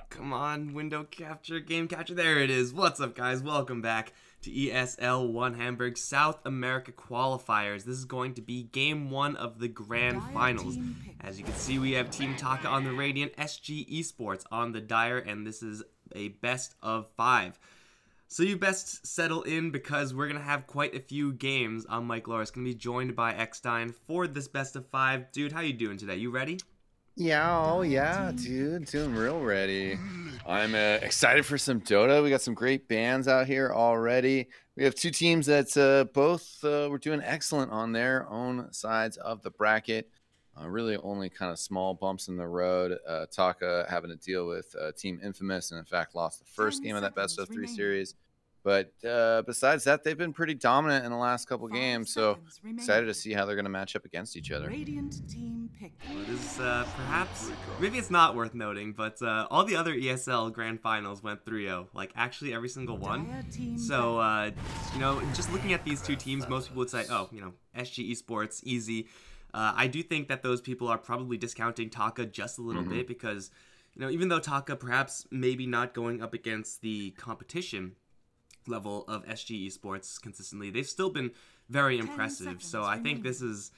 Come on, window capture, game capture. There it is. What's up, guys? Welcome back to ESL One Hamburg South America Qualifiers. This is going to be game one of the grand finals. As you can see, we have Team Taka on the Radiant, SG Esports on the Dire, and this is a best of 5. So you best settle in because we're going to have quite a few games. I'm Mike Loris, going to be joined by Eckstein for this best of 5. Dude, how you doing today? You ready? Yeah, oh yeah, dude, doing real ready. I'm excited for some Dota. We got some great bands out here already. We have two teams that both were doing excellent on their own sides of the bracket. Really only kind of small bumps in the road. Taka having to deal with Team Infamous, and in fact lost the first game of that best of 3 series. But besides that, they've been pretty dominant in the last couple games, so excited to see how they're going to match up against each other. Well, this is perhaps, maybe it's not worth noting, but all the other ESL Grand Finals went 3-0, like actually every single one. So, you know, just looking at these two teams, most people would say, oh, you know, SG Esports, easy. I do think that those people are probably discounting Taka just a little bit because, you know, even though Taka perhaps maybe not going up against the competition level of SG Esports consistently, they've still been very impressive. So I think this is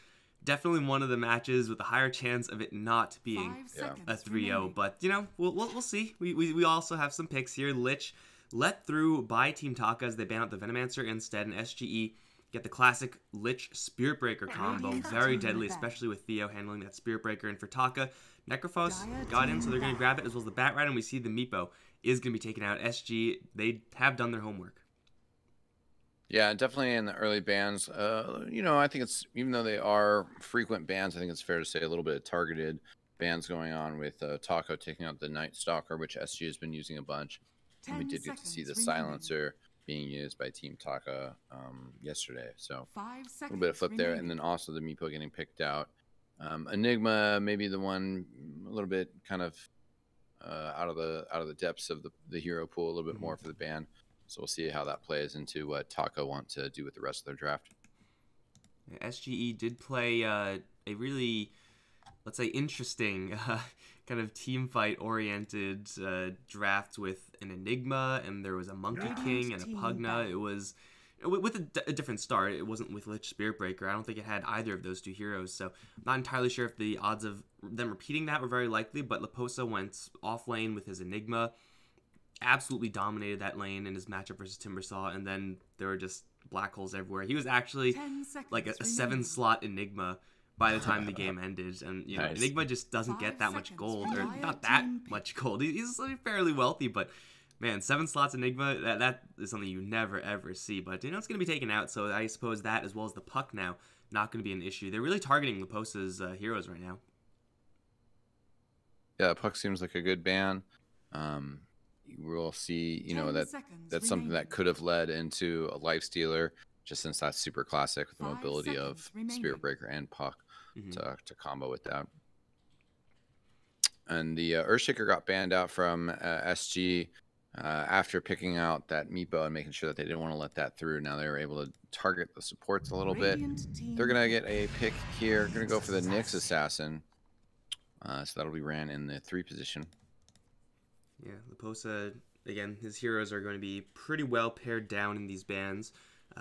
definitely one of the matches with a higher chance of it not being a 3-0. But, you know, we'll see. We also have some picks here. Lich let through by Team Taka as they ban out the Venomancer instead, and SGE get the classic Lich Spirit Breaker combo. Very deadly, especially with Theo handling that Spirit Breaker. And for Taka, Necrophos got in, so they're going to grab it, as well as the Bat Rider, and we see the Meepo is going to be taken out. SG, they have done their homework. Yeah, definitely in the early bans. You know, I think it's, even though they are frequent bans, I think it's fair to say a little bit of targeted bans going on with Taka taking out the Night Stalker, which SG has been using a bunch. And we did get to see the Silencer being used by Team Taka yesterday. So a little bit of flip there. And then also the Meepo getting picked out. Enigma, maybe the one a little bit kind of out of the depths of the hero pool, a little bit more for the ban. So we'll see how that plays into what Taka want to do with the rest of their draft. Yeah, SGE did play a really, let's say, interesting kind of team fight oriented draft with an Enigma, and there was a Monkey King and a Pugna. It was with a different start. It wasn't with Lich Spirit Breaker. I don't think it had either of those two heroes, so I'm not entirely sure if the odds of them repeating that were very likely, but Leposa went off lane with his Enigma, absolutely dominated that lane in his matchup versus Timbersaw, and then there were just black holes everywhere. He was actually like a 7-slot Enigma by the time the game ended, and you know, Enigma just doesn't get that much gold, or not that much gold. He's fairly wealthy, but man, 7 slots Enigma, that is something you never ever see. But you know, it's going to be taken out, so I suppose that, as well as the Puck now, not going to be an issue. They're really targeting Leposa's heroes right now. Yeah, Puck seems like a good ban. We'll see, you know, that's something that could have led into a Lifestealer, just since that's super classic with the mobility of Spirit Breaker and Puck to combo with that. And the Earthshaker got banned out from SG after picking out that Meepo and making sure that they didn't want to let that through. Now they were able to target the supports a little bit. They're going to get a pick here. Going to go for the Nyx Assassin. So that'll be ran in the 3 position. Yeah, Leposa, again, his heroes are going to be pretty well pared down in these bans.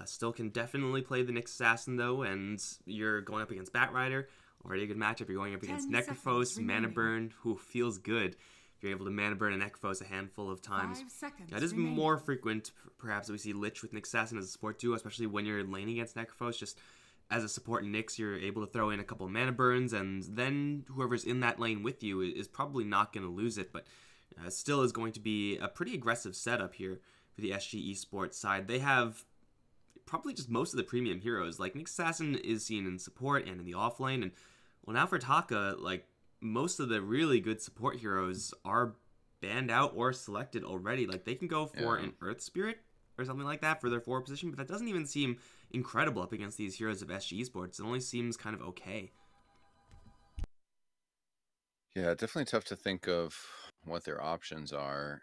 Still can definitely play the Nyx Assassin, though, and you're going up against Bat Rider. Already a good matchup. You're going up against Necrophos, Mana Burn, who feels good if you're able to Mana Burn a Necrophos a handful of times. That is more frequent, perhaps, that we see Lich with Nyx Assassin as a support duo, especially when you're laning against Necrophos. Just as a support Nyx, you're able to throw in a couple of Mana Burns, and then whoever's in that lane with you is probably not going to lose it, but still is going to be a pretty aggressive setup here for the SG Esports side. They have probably just most of the premium heroes. Like, Nyx Assassin is seen in support and in the off lane, and well, now for Taka, like, most of the really good support heroes are banned out or selected already. Like, they can go for an Earth Spirit or something like that for their forward position, but that doesn't even seem incredible up against these heroes of SG Esports. It only seems kind of okay. Yeah, definitely tough to think of what their options are,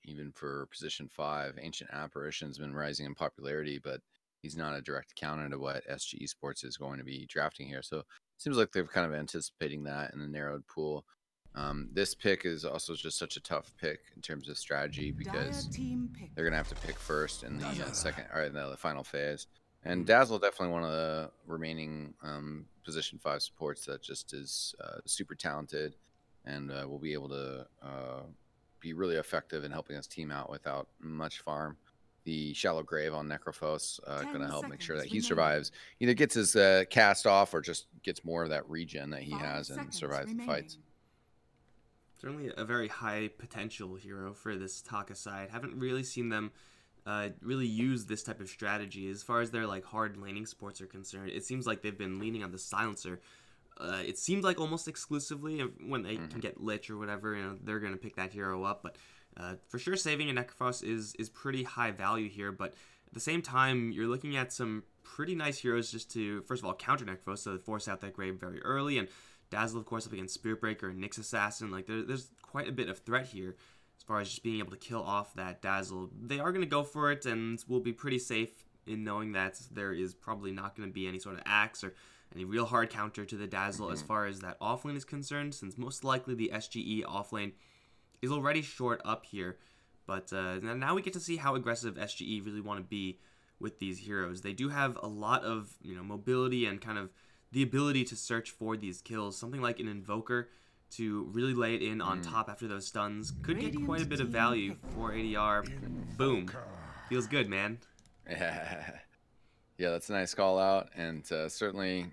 even for position 5. Ancient Apparition's been rising in popularity, but he's not a direct counter to what SG Esports is going to be drafting here. So it seems like they're kind of anticipating that in the narrowed pool. This pick is also just such a tough pick in terms of strategy because they're gonna have to pick first in the second or in the final phase. And Dazzle definitely one of the remaining position 5 supports that just is super talented and will be able to be really effective in helping us team out without much farm. The Shallow Grave on Necrophos going to help make sure that he survives. Either gets his cast off or just gets more of that regen that he has and survives the fights. Certainly a very high potential hero for this Taka side. Haven't really seen them really use this type of strategy. As far as their like hard laning sports are concerned, it seems like they've been leaning on the silencer. It seems like almost exclusively when they can get Lich or whatever, you know, they're going to pick that hero up. But for sure, saving a Necrophos is pretty high value here. But at the same time, you're looking at some pretty nice heroes just to, first of all, counter Necrophos, so force out that grave very early. And Dazzle, of course, up against Spirit Breaker and Nyx Assassin. Like, there's quite a bit of threat here as far as just being able to kill off that Dazzle. They are going to go for it and will be pretty safe in knowing that there is probably not going to be any sort of axe or any real hard counter to the Dazzle as far as that offlane is concerned, since most likely the SGE offlane is already short up here. But now we get to see how aggressive SGE really want to be with these heroes. They do have a lot of, you know, mobility and kind of the ability to search for these kills. Something like an Invoker to really lay it in on top after those stuns could get quite a bit of value for ADR. Boom. Feels good, man. Yeah, that's a nice call out, and certainly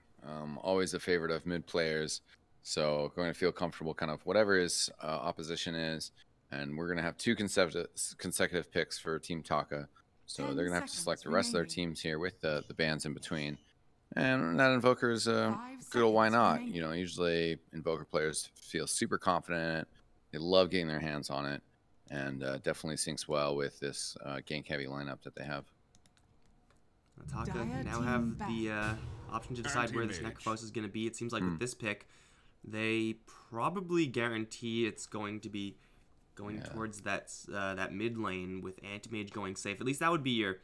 always a favorite of mid players. So going to feel comfortable kind of whatever his opposition is. And we're going to have 2 consecutive picks for Team Taka. So they're going to have to select the rest of their teams here with the bans in between. And that Invoker is good old why not. You know, usually Invoker players feel super confident in it. They love getting their hands on it. And definitely syncs well with this gank-heavy lineup that they have. Taka now have the option to decide where this Necrophos is going to be. It seems like with this pick, they probably guarantee it's going to be going towards that mid lane with Anti-Mage going safe. At least that would be your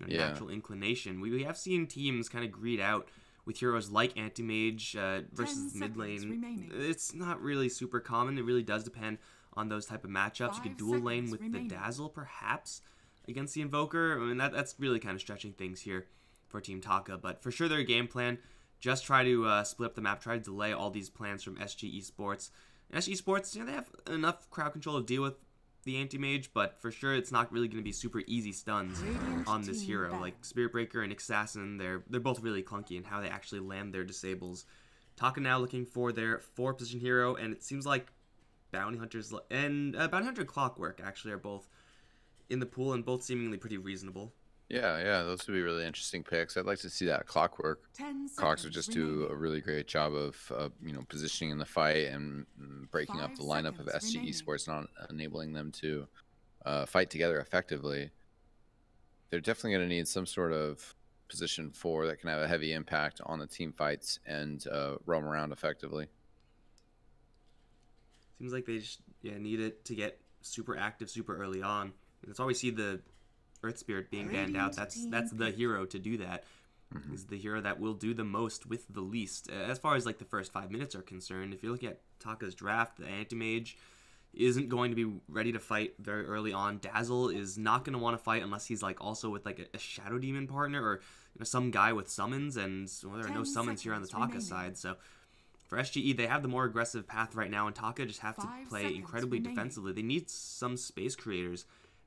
natural inclination. We have seen teams kind of greed out with heroes like Anti-Mage versus mid lane. It's not really super common. It really does depend on those type of matchups. You could dual lane with the Dazzle perhaps against the Invoker. I mean, that's really kind of stretching things here for Team Taka. But for sure, their game plan, just try to split up the map, try to delay all these plans from SG Esports. And SG Esports, you know, they have enough crowd control to deal with the Anti-Mage, but for sure it's not really going to be super easy stuns on this hero. Like Spirit Breaker and Assassin, they're both really clunky in how they actually land their disables. Taka now looking for their 4-position hero, and it seems like Bounty Hunters and Bounty Hunter Clockwork actually are both in the pool and both seemingly pretty reasonable. Yeah, those would be really interesting picks. I'd like to see that Clockwork. Clocks would just do a really great job of positioning in the fight and breaking up the lineup of SG Esports, not enabling them to fight together effectively. They're definitely going to need some sort of position 4 that can have a heavy impact on the team fights and roam around effectively. Seems like they just need it to get super active super early on. That's why we see the Earth Spirit being banned out. That's the hero to do that. Is the hero that will do the most with the least. As far as like the first 5 minutes are concerned, if you're looking at Taka's draft, the Anti-Mage isn't going to be ready to fight very early on. Dazzle is not going to want to fight unless he's like also with like a Shadow Demon partner or some guy with summons, and there are no summons here on the Taka side. So for SGE, they have the more aggressive path right now, and Taka just have to play incredibly defensively. They need some space creators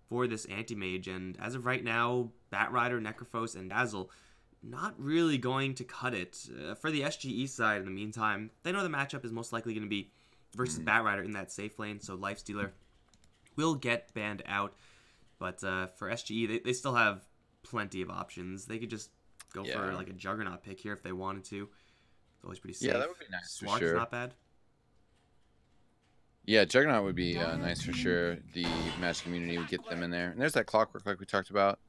for this Anti-Mage, and as of right now, Batrider, Necrophos, and Dazzle not really going to cut it. For the SGE side, in the meantime, they know the matchup is most likely going to be versus Batrider in that safe lane, so Lifestealer will get banned out. But for SGE, they still have plenty of options. They could just go for like a Juggernaut pick here if they wanted to. It's always pretty safe. Yeah, that would be nice. Slark is not bad. Yeah, Juggernaut would be nice for sure. The Magic community would get them in there. And there's that Clockwork like we talked about.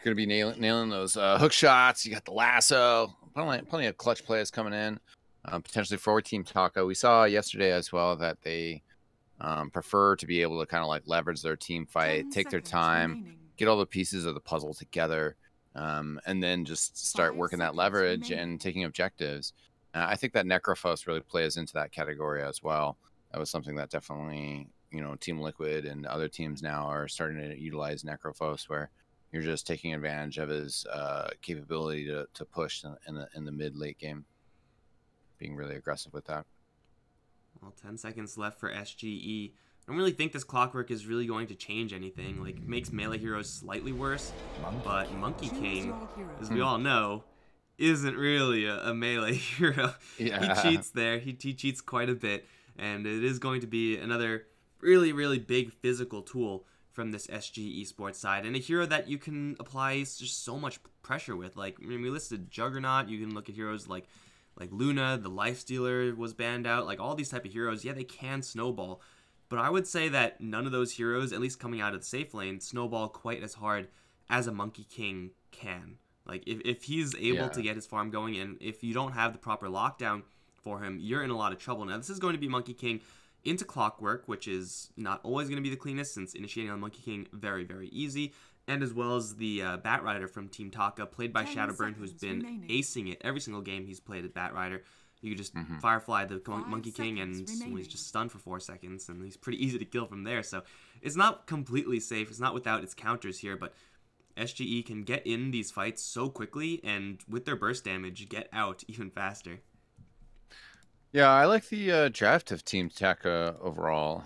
Going to be nailing those hook shots. You got the lasso. Plenty of clutch plays coming in. Potentially for Team Taka. We saw yesterday as well that they prefer to be able to kind of like leverage their team fight, take their time, get all the pieces of the puzzle together, and then just start working that leverage and taking objectives. I think that Necrophos really plays into that category as well. That was something that definitely, Team Liquid and other teams now are starting to utilize Necrophos, where you're just taking advantage of his capability to push in the mid late game, being really aggressive with that. Well, 10 seconds left for SGE. I don't really think this clockwork is really going to change anything. Like, it makes melee heroes slightly worse, but Monkey King, as we all know, isn't really a melee hero. Yeah. He cheats there. He cheats quite a bit, and it is going to be another really, really big physical tool from this SG esports side, and a hero that you can apply just so much pressure with. Like, I mean, we listed Juggernaut. You can look at heroes like Luna. The Lifestealer was banned out. Like, all these type of heroes, yeah, they can snowball, but I would say that none of those heroes, at least coming out of the safe lane, snowball quite as hard as a Monkey King can. Like, if he's able to get his farm going, and if you don't have the proper lockdown for him, you're in a lot of trouble. Now, this is going to be Monkey King into Clockwork, which is not always going to be the cleanest, since initiating on Monkey King very, very easy, and as well as the Bat Rider from Team Taka, played by Shadowburn, who's been acing it every single game he's played at Bat Rider. You could just Firefly the Monkey King, and he's just stunned for 4 seconds, and he's pretty easy to kill from there. So it's not completely safe. It's not without its counters here, but SGE can get in these fights so quickly, and with their burst damage, get out even faster. Yeah, I like the draft of Team Taka overall,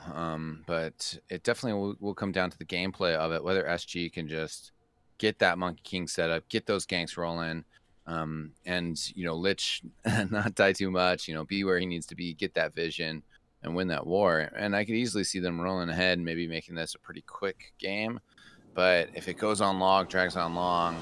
but it definitely will come down to the gameplay of it, whether SG can just get that Monkey King setup, get those ganks rolling, and, Lich not die too much, be where he needs to be, get that vision, and win that war. And I could easily see them rolling ahead and maybe making this a pretty quick game. But if it goes on long, drags on long,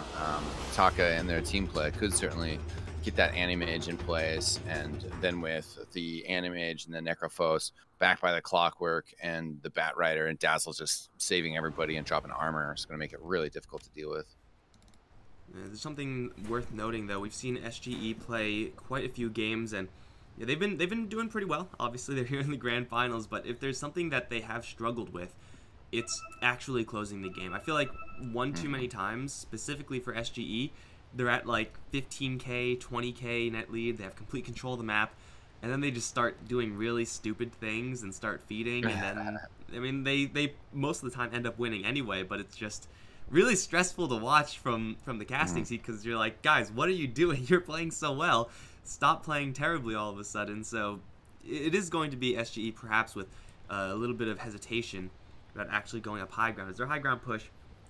Taka and their team play could certainly get that Animage in place, and then with the Animage and the Necrophos backed by the Clockwork and the Bat Rider and Dazzle just saving everybody and dropping armor, it's going to make it really difficult to deal with. There's something worth noting, though. We've seen SGE play quite a few games, and yeah, they've been doing pretty well. Obviously, they're here in the grand finals, but if there's something that they have struggled with, it's actually closing the game. I feel like one too many times, specifically for SGE, they're at like 15k, 20k net lead. They have complete control of the map, and then they just start doing really stupid things and start feeding, and then, I mean, they most of the time end up winning anyway, but it's just really stressful to watch from the casting seat, because you're like, guys, what are you doing? You're playing so well. Stop playing terribly all of a sudden. So it is going to be SGE perhaps with a little bit of hesitation about actually going up high ground, as their high ground push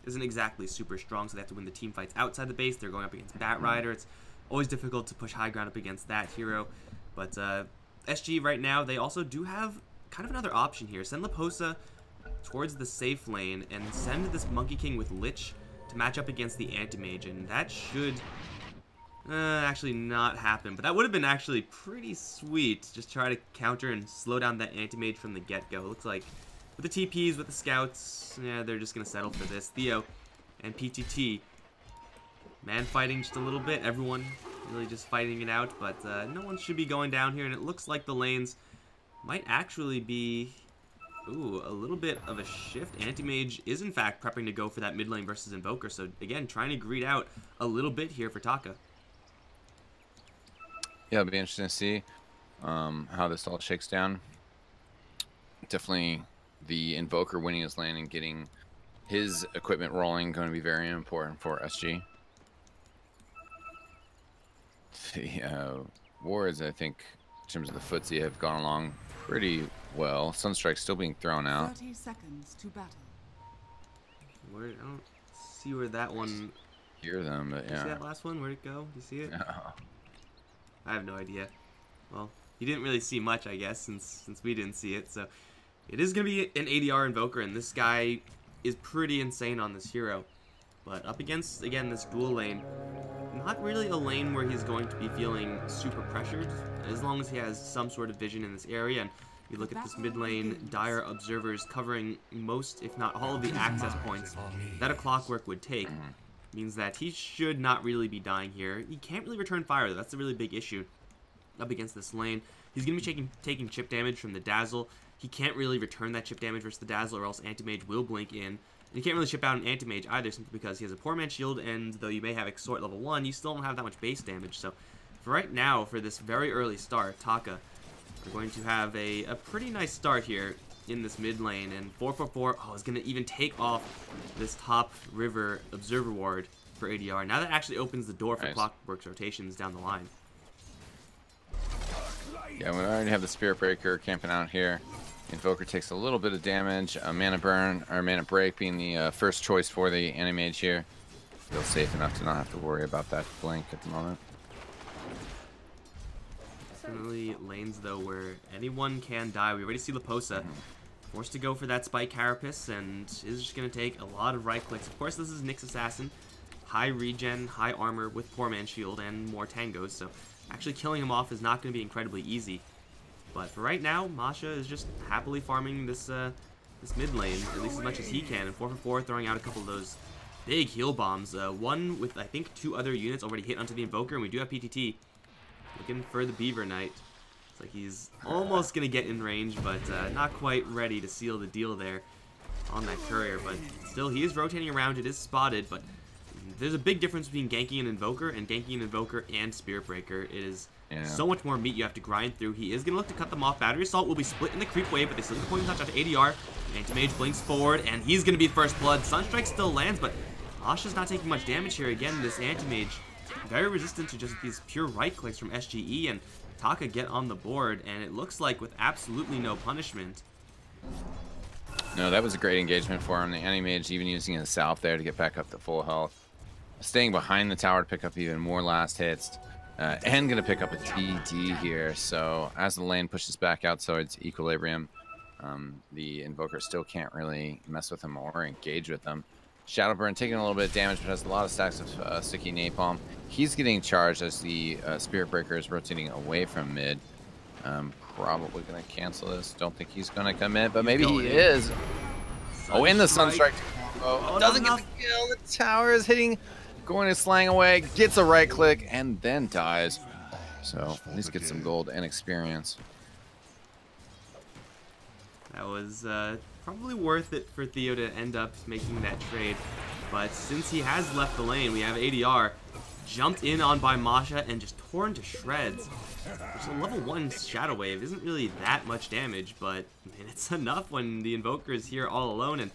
isn't exactly super strong, so they have to win the team fights outside the base. They're going up against Bat Rider. It's always difficult to push high ground up against that hero. But SG right now, they also do have kind of another option here. Send Leposa towards the safe lane and send this Monkey King with Lich to match up against the Anti-Mage, and that should actually not happen. But that would have been actually pretty sweet. Just try to counter and slow down that Anti-Mage from the get-go. Looks like with the TPs, with the scouts, yeah, they're just going to settle for this. Theo and PTT, man fighting just a little bit. Everyone really just fighting it out, but no one should be going down here, and it looks like the lanes might actually be, ooh, a little bit of a shift. Anti-Mage is, in fact, prepping to go for that mid lane versus Invoker, so again, trying to greed out a little bit here for Taka. Yeah, it'll be interesting to see how this all shakes down. Definitely the Invoker winning his lane and getting his equipment rolling going to be very important for SG. The wards, I think, in terms of the footsie, have gone along pretty well. Sunstrike's still being thrown out. 30 seconds to battle. I don't see where that one... Hear them, but yeah. You see that last one? Where'd it go? Do you see it? No. I have no idea. Well, you didn't really see much, I guess, since we didn't see it. So it is going to be an ADR Invoker, and this guy is pretty insane on this hero. But up against, again, this dual lane, not really a lane where he's going to be feeling super pressured, as long as he has some sort of vision in this area. And you look at this mid lane, dire observers covering most, if not all, of the access points that a Clockwork would take. Means that he should not really be dying here. He can't really return fire, though. That's a really big issue up against this lane. He's going to be taking chip damage from the Dazzle. He can't really return that chip damage versus the Dazzle, or else Anti-Mage will blink in. And you can't really chip out an Anti-Mage either, simply because he has a poor man shield, and though you may have Exhort level 1, you still don't have that much base damage. So for right now, for this very early start, Taka are going to have a pretty nice start here in this mid lane, and 444 is going to even take off this top river observer ward for ADR. Now that actually opens the door for Clockwork's rotations down the line. Yeah, we already have the Spirit Breaker camping out here. Invoker takes a little bit of damage. Mana Burn or Mana Break being the first choice for the Anti-Mage here. Feels safe enough to not have to worry about that blink at the moment. Definitely lanes though where anyone can die. We already see Leposa forced to go for that Spike Carapace, and is just going to take a lot of right clicks. Of course, this is Nyx Assassin. High regen, high armor with Poor Man's Shield and more tangos, so actually killing him off is not going to be incredibly easy. But for right now, Masha is just happily farming this this mid lane, at least as much as he can, and 444 throwing out a couple of those big heal bombs. One with, I think, 2 other units already hit onto the Invoker, and we do have PTT looking for the Beaver Knight. It's like he's almost going to get in range, but not quite ready to seal the deal there on that courier. But still, he is rotating around. It is spotted, but there's a big difference between ganking an Invoker and Spirit Breaker. It is so much more meat you have to grind through. He is going to look to cut them off. Battery Assault will be split in the creep wave, but they still get the point touch out to ADR. Anti-Mage blinks forward, and he's going to be first blood. Sunstrike still lands, but Asha's not taking much damage here. Again, this Anti-Mage very resistant to just these pure right clicks from SGE, and Taka get on the board, and it looks like with absolutely no punishment. No, that was a great engagement for him. The Anti-Mage even using his Salve there to get back up to full health. Staying behind the tower to pick up even more last hits. And going to pick up a TD here. So as the lane pushes back out towards Equilibrium, the Invoker still can't really mess with him or engage with him. Shadowburn taking a little bit of damage, but has a lot of stacks of sticky napalm. He's getting charged as the Spirit Breaker is rotating away from mid. Probably going to cancel this. Don't think he's going to come in, but maybe he is. Oh, in the Sunstrike. Doesn't get the kill. The tower is hitting, going to slang away, gets a right click, and then dies. So at least get some gold and experience. That was probably worth it for Theo to end up making that trade. But since he has left the lane, we have ADR jumped in on by Masha and just torn to shreds. So level 1 Shadow Wave isn't really that much damage, but man, it's enough when the Invoker is here all alone.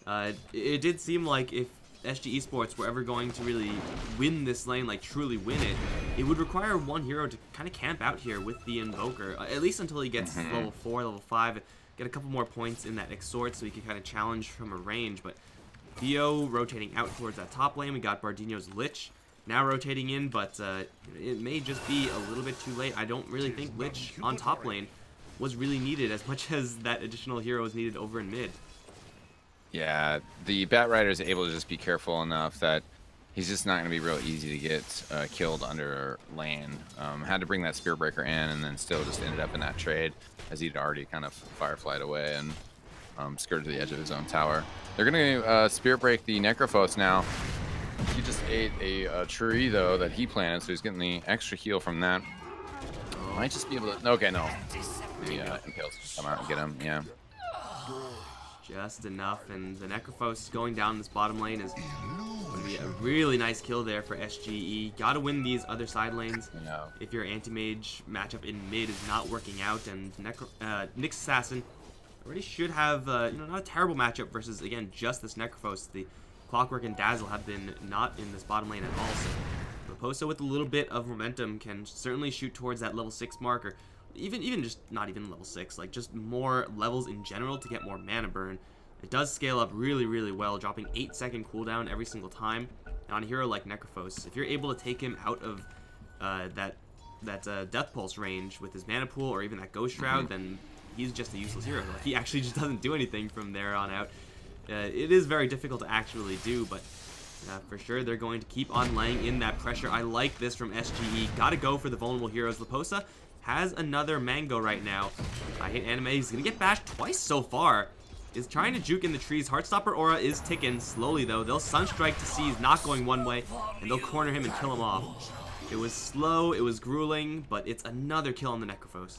And it did seem like if SG Esports were ever going to really win this lane, like truly win it, it would require one hero to kind of camp out here with the Invoker, at least until he gets level 4, level 5, get a couple more points in that Exhort so he can kind of challenge from a range. But Theo rotating out towards that top lane. We got Bardino's Lich now rotating in, but it may just be a little bit too late. I don't really think Lich on top lane was really needed as much as that additional hero is needed over in mid. Yeah, the Bat Rider is able to just be careful enough that he's just not going to be real easy to get killed under lane. Had to bring that Spirit Breaker in, and then still just ended up in that trade as he'd already kind of fireflied away and skirted to the edge of his own tower. They're going to Spirit Break the Necrophos now. He just ate a tree, though, that he planted, so he's getting the extra heal from that. Might just be able to... Okay, no. The Impales just come out and get him, yeah. Just enough, and the Necrophos going down this bottom lane is going to be a really nice kill there for SGE. Got to win these other side lanes if your Anti-Mage matchup in mid is not working out, and Nyx Assassin already should have not a terrible matchup versus, again, just this Necrophos. The Clockwork and Dazzle have been not in this bottom lane at all, so Raposo with a little bit of momentum can certainly shoot towards that level 6 mark, or even just not even level 6, like just more levels in general to get more mana burn. It does scale up really, really well, dropping 8-second cooldown every single time. And on a hero like Necrophos, if you're able to take him out of that Death Pulse range with his mana pool or even that Ghost Shroud, then he's just a useless hero. Like, he actually just doesn't do anything from there on out. It is very difficult to actually do, but for sure they're going to keep on laying in that pressure. I like this from SGE. Gotta go for the vulnerable heroes. Leposa has another Mango right now. I hate Anime. He's gonna get bashed twice so far. Is trying to juke in the trees. Heartstopper aura is ticking slowly though. They'll Sunstrike to see he's not going one way, and they'll corner him and kill him off. It was slow, it was grueling, but it's another kill on the Necrophos.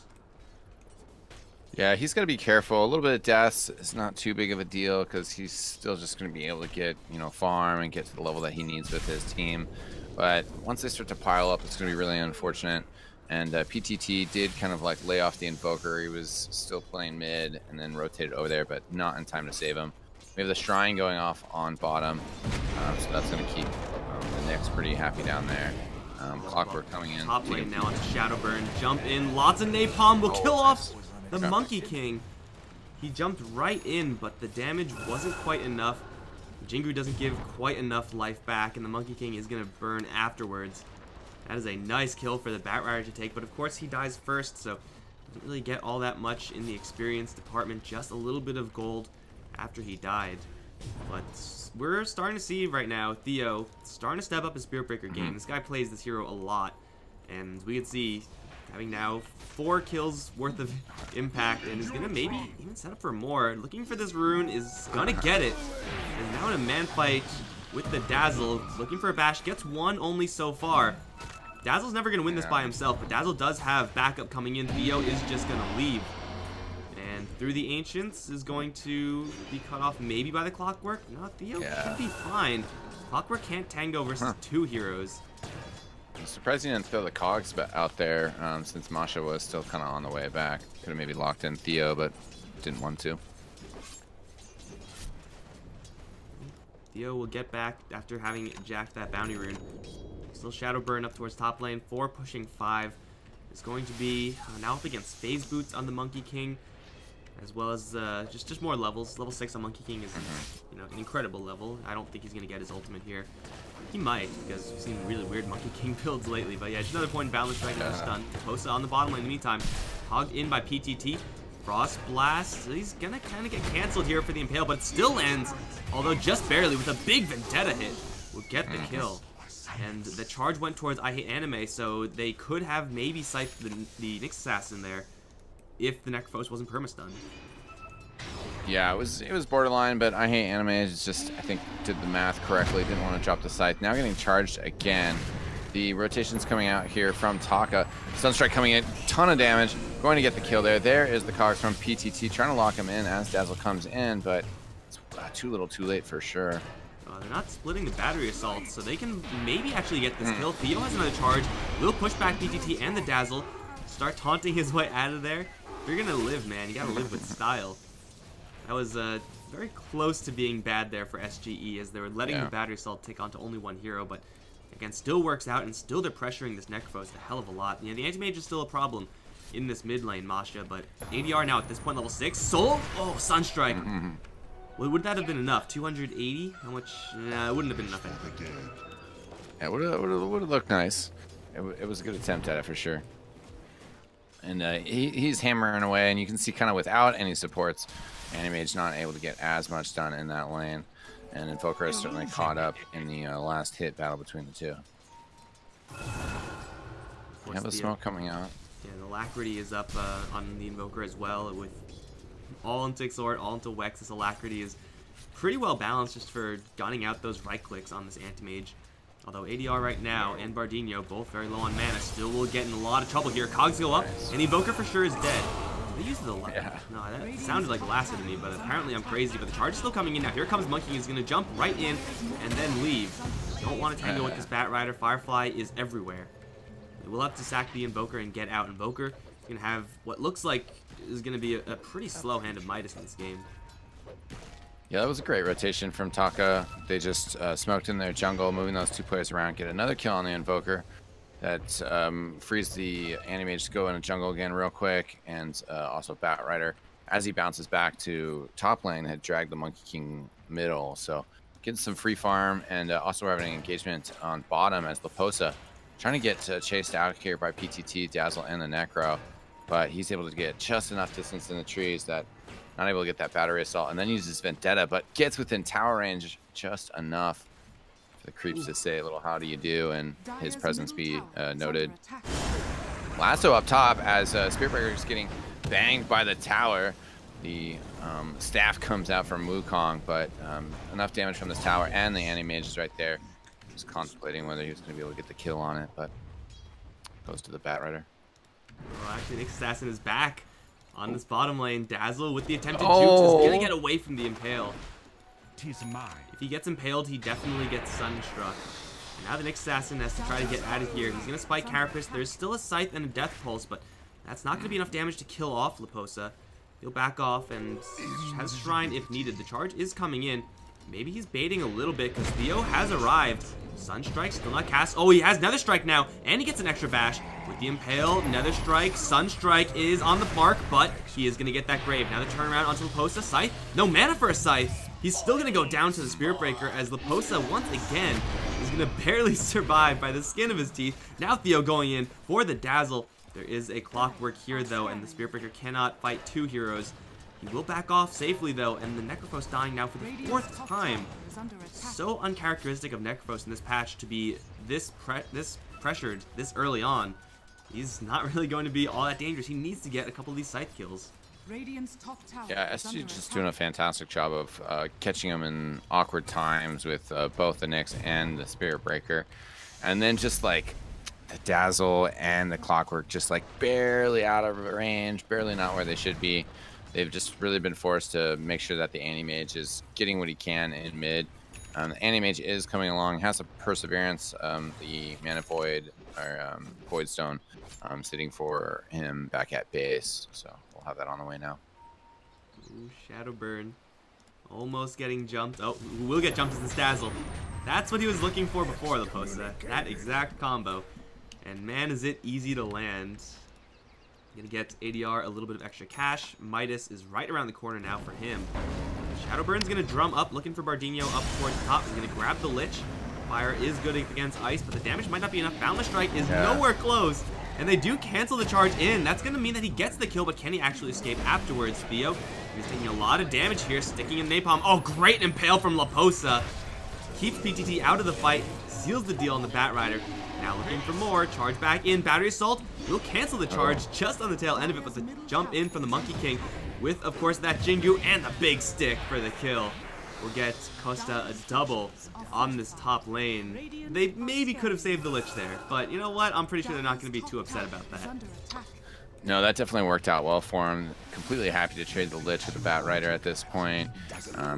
Yeah, he's going to be careful. A little bit of death is not too big of a deal because he's still just going to be able to get, farm and get to the level that he needs with his team. But once they start to pile up, it's going to be really unfortunate. And PTT did kind of like lay off the Invoker. He was still playing mid and then rotated over there, but not in time to save him. We have the Shrine going off on bottom, so that's going to keep the Knicks pretty happy down there. Clockwork coming in. Top lane now onto Shadowburn. Jump in. Lots of napalm will kill off the Monkey King. He jumped right in, but the damage wasn't quite enough. Jingu doesn't give quite enough life back, and the Monkey King is going to burn afterwards. That is a nice kill for the Batrider to take, but of course he dies first, so doesn't really get all that much in the experience department. Just a little bit of gold after he died. But we're starting to see right now Theo starting to step up his Spirit Breaker game. This guy plays this hero a lot, and we can see having now 4 kills worth of impact, and is gonna maybe even set up for more. Looking for this rune, is gonna get it. And now in a man fight with the Dazzle, looking for a bash, gets one only so far. Dazzle's never gonna win this by himself, but Dazzle does have backup coming in. Theo is just gonna leave. And through the Ancients is going to be cut off maybe by the Clockwork. No, Theo should be fine. Clockwork can't tango versus 2 heroes. I'm surprised he didn't throw the cogs out there since Masha was still kind of on the way back. Could have maybe locked in Theo, but didn't want to. Theo will get back after having jacked that bounty rune. Still Shadowburn up towards top lane. 4 pushing 5. It's going to be now up against Phase Boots on the Monkey King, as well as just more levels. Level 6 on Monkey King is an incredible level. I don't think he's going to get his ultimate here. He might, because we've seen really weird Monkey King builds lately. But yeah, just another point in balance strike, another stun. Posa on the bottom lane in the meantime. Hogged in by PTT. Frost Blast. He's going to kind of get canceled here for the Impale, but it still ends, although just barely, with a big Vendetta hit. Will get the kill. And the charge went towards I Hate Anime, so they could have maybe scythed the Nyx Assassin there if the Necrophos wasn't permastunned. Yeah, it was borderline, but I Hate Anime is just, I think, did the math correctly. Didn't want to drop the scythe. Now getting charged again. The rotation's coming out here from Taka. Sunstrike coming in, ton of damage. Going to get the kill there. There is the cogs from PTT, trying to lock him in as Dazzle comes in, but it's too little too late for sure. They're not splitting the battery assault, so they can maybe actually get this kill. Theo has another charge. Will push back PTT and the Dazzle. Start taunting his way out of there. If you're going to live, man, you got to live with style. That was very close to being bad there for SGE, as they were letting the battery assault take onto only 1 hero, but again, still works out, and still they're pressuring this Necrophos a hell of a lot. You know, the Anti-Mage is still a problem in this mid lane, Masha, but ADR now at this point level 6. Soul? Oh, Sunstrike. Well, would that have been enough? 280? How much? Nah, it wouldn't have been enough. Yeah, it would have looked nice. It was a good attempt at it for sure. And he's hammering away, and you can see kind of without any supports, Anti-Mage not able to get as much done in that lane. And Invoker is certainly caught up in the last hit battle between the two. You have the smoke coming out. Yeah, the Alacrity is up on the Invoker as well, with all into Exort, all into Wex. This Alacrity is pretty well balanced just for gunning out those right clicks on this Anti-Mage. Although ADR right now and Bardinho, both very low on mana, still will get in a lot of trouble here. Cogs go up, and the Invoker for sure is dead. They used the no, that sounded like Lasso to me, but apparently I'm crazy. But the charge is still coming in now. Here comes Monkey. He's going to jump right in and then leave. Don't want to tango with this Batrider. Firefly is everywhere. We'll have to sack the Invoker and get out. Invoker is going to have what looks like is going to be a pretty slow hand of Midas in this game. Yeah, that was a great rotation from Taka. They just smoked in their jungle, moving those 2 players around, get another kill on the Invoker. That frees the Anti-Mage to go in a jungle again real quick, and also Batrider, as he bounces back to top lane, had dragged the Monkey King middle. So getting some free farm, and also having an engagement on bottom as Laposa trying to get chased out here by PTT, Dazzle, and the Necro. But he's able to get just enough distance in the trees that not able to get that battery assault, and then uses Vendetta, but gets within tower range just enough for the creeps to say a little how do you do, and his presence be noted. Lasso up top as Spirit Breaker is getting banged by the tower. The staff comes out from Wukong, but enough damage from this tower, and the Anti-Mage is right there. Just contemplating whether he was going to be able to get the kill on it, but goes to the Batrider. Well, actually, Nyx Assassin is back on this bottom lane. Dazzle with the attempted juke is going to get away from the Impale. If he gets impaled, he definitely gets Sunstruck. Now the next assassin has to try to get out of here. He's going to spike Carapace. There's still a Scythe and a Death Pulse, but that's not going to be enough damage to kill off Leposa. He'll back off and has Shrine if needed. The charge is coming in. Maybe he's baiting a little bit because Theo has arrived. Sunstrike still not cast. Oh, he has Nether Strike now, and he gets an extra bash with the Impale. Nether Strike. Sunstrike is on the mark, but he is going to get that grave. Now the turnaround onto Leposa. Scythe. No mana for a Scythe. He's still going to go down to the Spirit Breaker as Leposa once again is going to barely survive by the skin of his teeth. Now Theo going in for the Dazzle. There is a Clockwork here though, and the Spirit Breaker cannot fight two heroes. He will back off safely though, and the Necrophos dying now for the 4th time. So uncharacteristic of Necrophos in this patch to be this pressured this early on. He's not really going to be all that dangerous. He needs to get a couple of these Scythe kills. Yeah, SG just doing a fantastic job of catching him in awkward times with both the Nyx and the Spirit Breaker. And then just like the Dazzle and the Clockwork just like barely out of range, barely not where they should be. They've just really been forced to make sure that the Anti-Mage is getting what he can in mid. The Anti-Mage is coming along, has a Perseverance, the Mana Void, or Void Stone, sitting for him back at base. So we'll have that on the way now. Ooh, Shadowburn. Almost getting jumped. Oh, who will get jumped is this Dazzle. That's what he was looking for before the post. That exact combo. And man, is it easy to land. Gonna get ADR a little bit of extra cash. Midas is right around the corner now for him. Shadowburn's gonna drum up, looking for Bardinho up towards the top. He's gonna grab the Lich. Fire is good against ice, but the damage might not be enough. Boundless Strike is nowhere close. And they do cancel the charge in. That's going to mean that he gets the kill, but can he actually escape afterwards? Theo, he's taking a lot of damage here, sticking in Napalm. Oh, great Impale from Leposa. Keeps PTT out of the fight, seals the deal on the Batrider. Now looking for more. Charge back in. Battery Assault will cancel the charge just on the tail end of it, but the jump in from the Monkey King with, of course, that Jingu and the big stick for the kill. We'll get Costa a double on this top lane. They maybe could have saved the Lich there, but you know what? I'm pretty sure they're not going to be too upset about that. No, that definitely worked out well for him. Completely happy to trade the Lich with the Batrider at this point.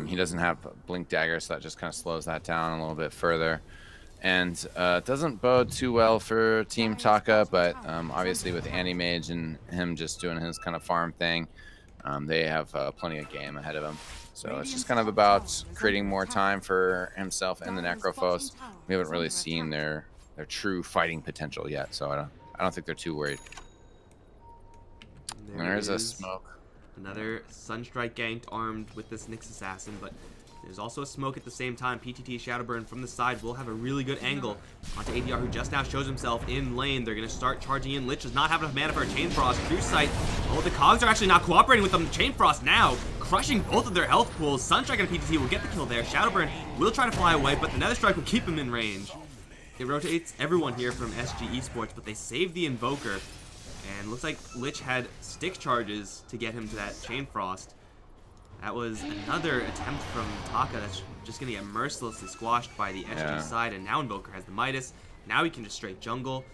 He doesn't have Blink Dagger, so that just kind of slows that down a little bit further. And it doesn't bode too well for Team Taka, but obviously with Anti-Mage and him just doing his kind of farm thing, they have plenty of game ahead of him. So it's just kind of about creating more time for himself and the Necrophos. We haven't really seen their true fighting potential yet, so I don't think they're too worried. There's a smoke. Another Sunstrike ganked armed with this Nyx Assassin, but there's also a smoke at the same time. PTT Shadowburn from the side will have a really good angle onto ADR, who just now shows himself in lane. They're going to start charging in. Lich does not have enough mana for a Chain Frost. True Sight. Oh, the Cogs are actually not cooperating with them. Chain Frost now crushing both of their health pools. Sunstrike and PTT will get the kill there. Shadowburn will try to fly away, but the Nether Strike will keep him in range. It rotates everyone here from SG Esports, but they save the Invoker. And looks like Lich had stick charges to get him to that Chain Frost. That was another attempt from Taka that's just going to get mercilessly squashed by the SG side. And now Invoker has the Midas. Now he can just straight jungle.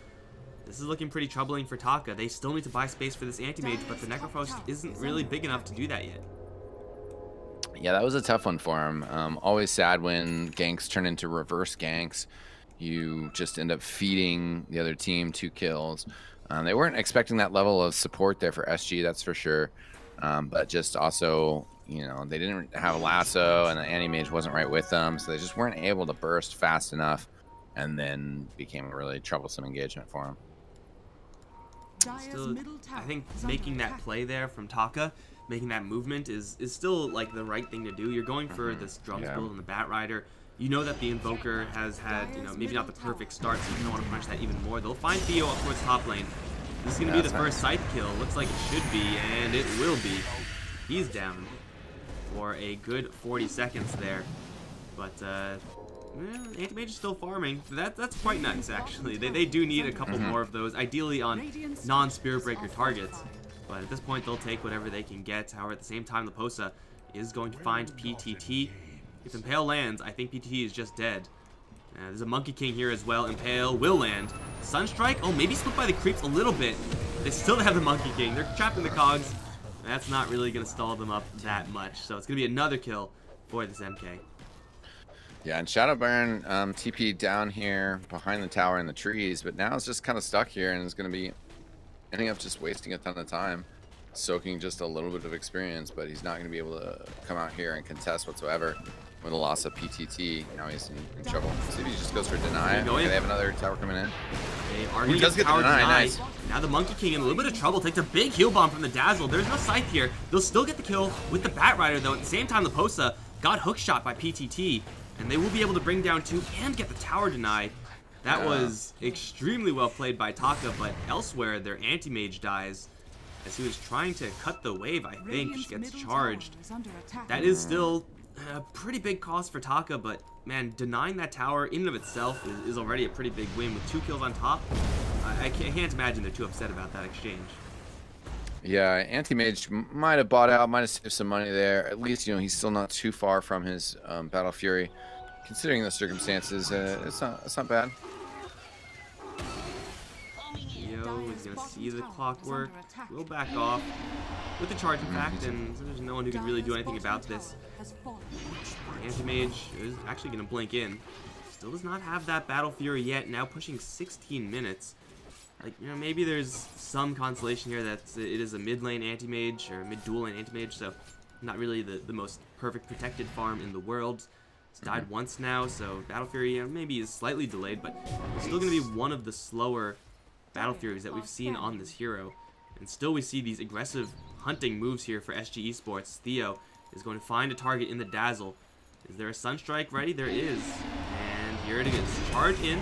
This is looking pretty troubling for Taka. They still need to buy space for this Anti-Mage, but the Necrophos isn't really big enough to do that yet. Yeah, that was a tough one for him. Always sad when ganks turn into reverse ganks. You just end up feeding the other team 2 kills. They weren't expecting that level of support there for SG, that's for sure. But just also, you know, they didn't have a lasso and the Anti-Mage wasn't right with them, so they just weren't able to burst fast enough, and then became a really troublesome engagement for them. Still, I think making that play there from Taka, making that movement is still like the right thing to do. You're going for this Drums build on the Batrider. You know that the Invoker has had, you know, maybe not the perfect start, so you don't want to punish that even more. They'll find Theo up towards top lane. This is going to be the first Scythe kill. Looks like it should be, and it will be. He's down for a good 40 seconds there. But, Anti-Mage is still farming. That's quite nice, actually. They do need a couple more of those, ideally on non-Spirit Breaker targets. But at this point, they'll take whatever they can get. However, at the same time, Leposa is going to find PTT. If Impale lands, I think PTT is just dead. There's a Monkey King here as well. Impale will land. Sunstrike, oh, maybe split by the creeps a little bit. They still have the Monkey King. They're trapped in the Cogs. That's not really going to stall them up that much. So it's going to be another kill for this MK. Yeah, and Shadowburn TP down here behind the tower in the trees, but now it's just kind of stuck here and is going to be ending up just wasting a ton of time, soaking just a little bit of experience, but he's not going to be able to come out here and contest whatsoever with a loss of PTT. Now he's in trouble. See if he just goes for deny. Okay, they have another tower coming in. They are going to get the tower denied. Nice. Now the Monkey King in a little bit of trouble. Takes a big heal bomb from the Dazzle. There's no Scythe here. They'll still get the kill with the Bat Rider, though. At the same time, the Posa got hook shot by PTT, and they will be able to bring down 2 and get the tower denied. That was extremely well played by Taka, but elsewhere, their anti-mage dies as he was trying to cut the wave, I think, gets charged. That is still a pretty big cost for Taka, but man, denying that tower in and of itself is already a pretty big win with 2 kills on top. I can't imagine they're too upset about that exchange. Yeah, anti-mage might have bought out, might have saved some money there. At least, you know, he's still not too far from his Battle Fury. Considering the circumstances, it's not bad. Yo is going to see the clockwork, will back off with the charge, in fact, and so there's no one who can really do anything about this. Anti-mage is actually going to blink in. Still does not have that Battle Fury yet, now pushing 16 minutes. Like, you know, maybe there's some consolation here that it is a mid lane anti-mage or mid dual lane anti-mage, so not really the most perfect protected farm in the world. It's died once now, so Battle Fury, you know, maybe is slightly delayed, but it's still going to be one of the slower Battle Furies that we've seen on this hero. And still we see these aggressive hunting moves here for SG Esports. Theo is going to find a target in the Dazzle. Is there a Sunstrike ready? There is. And here it is. Charge in.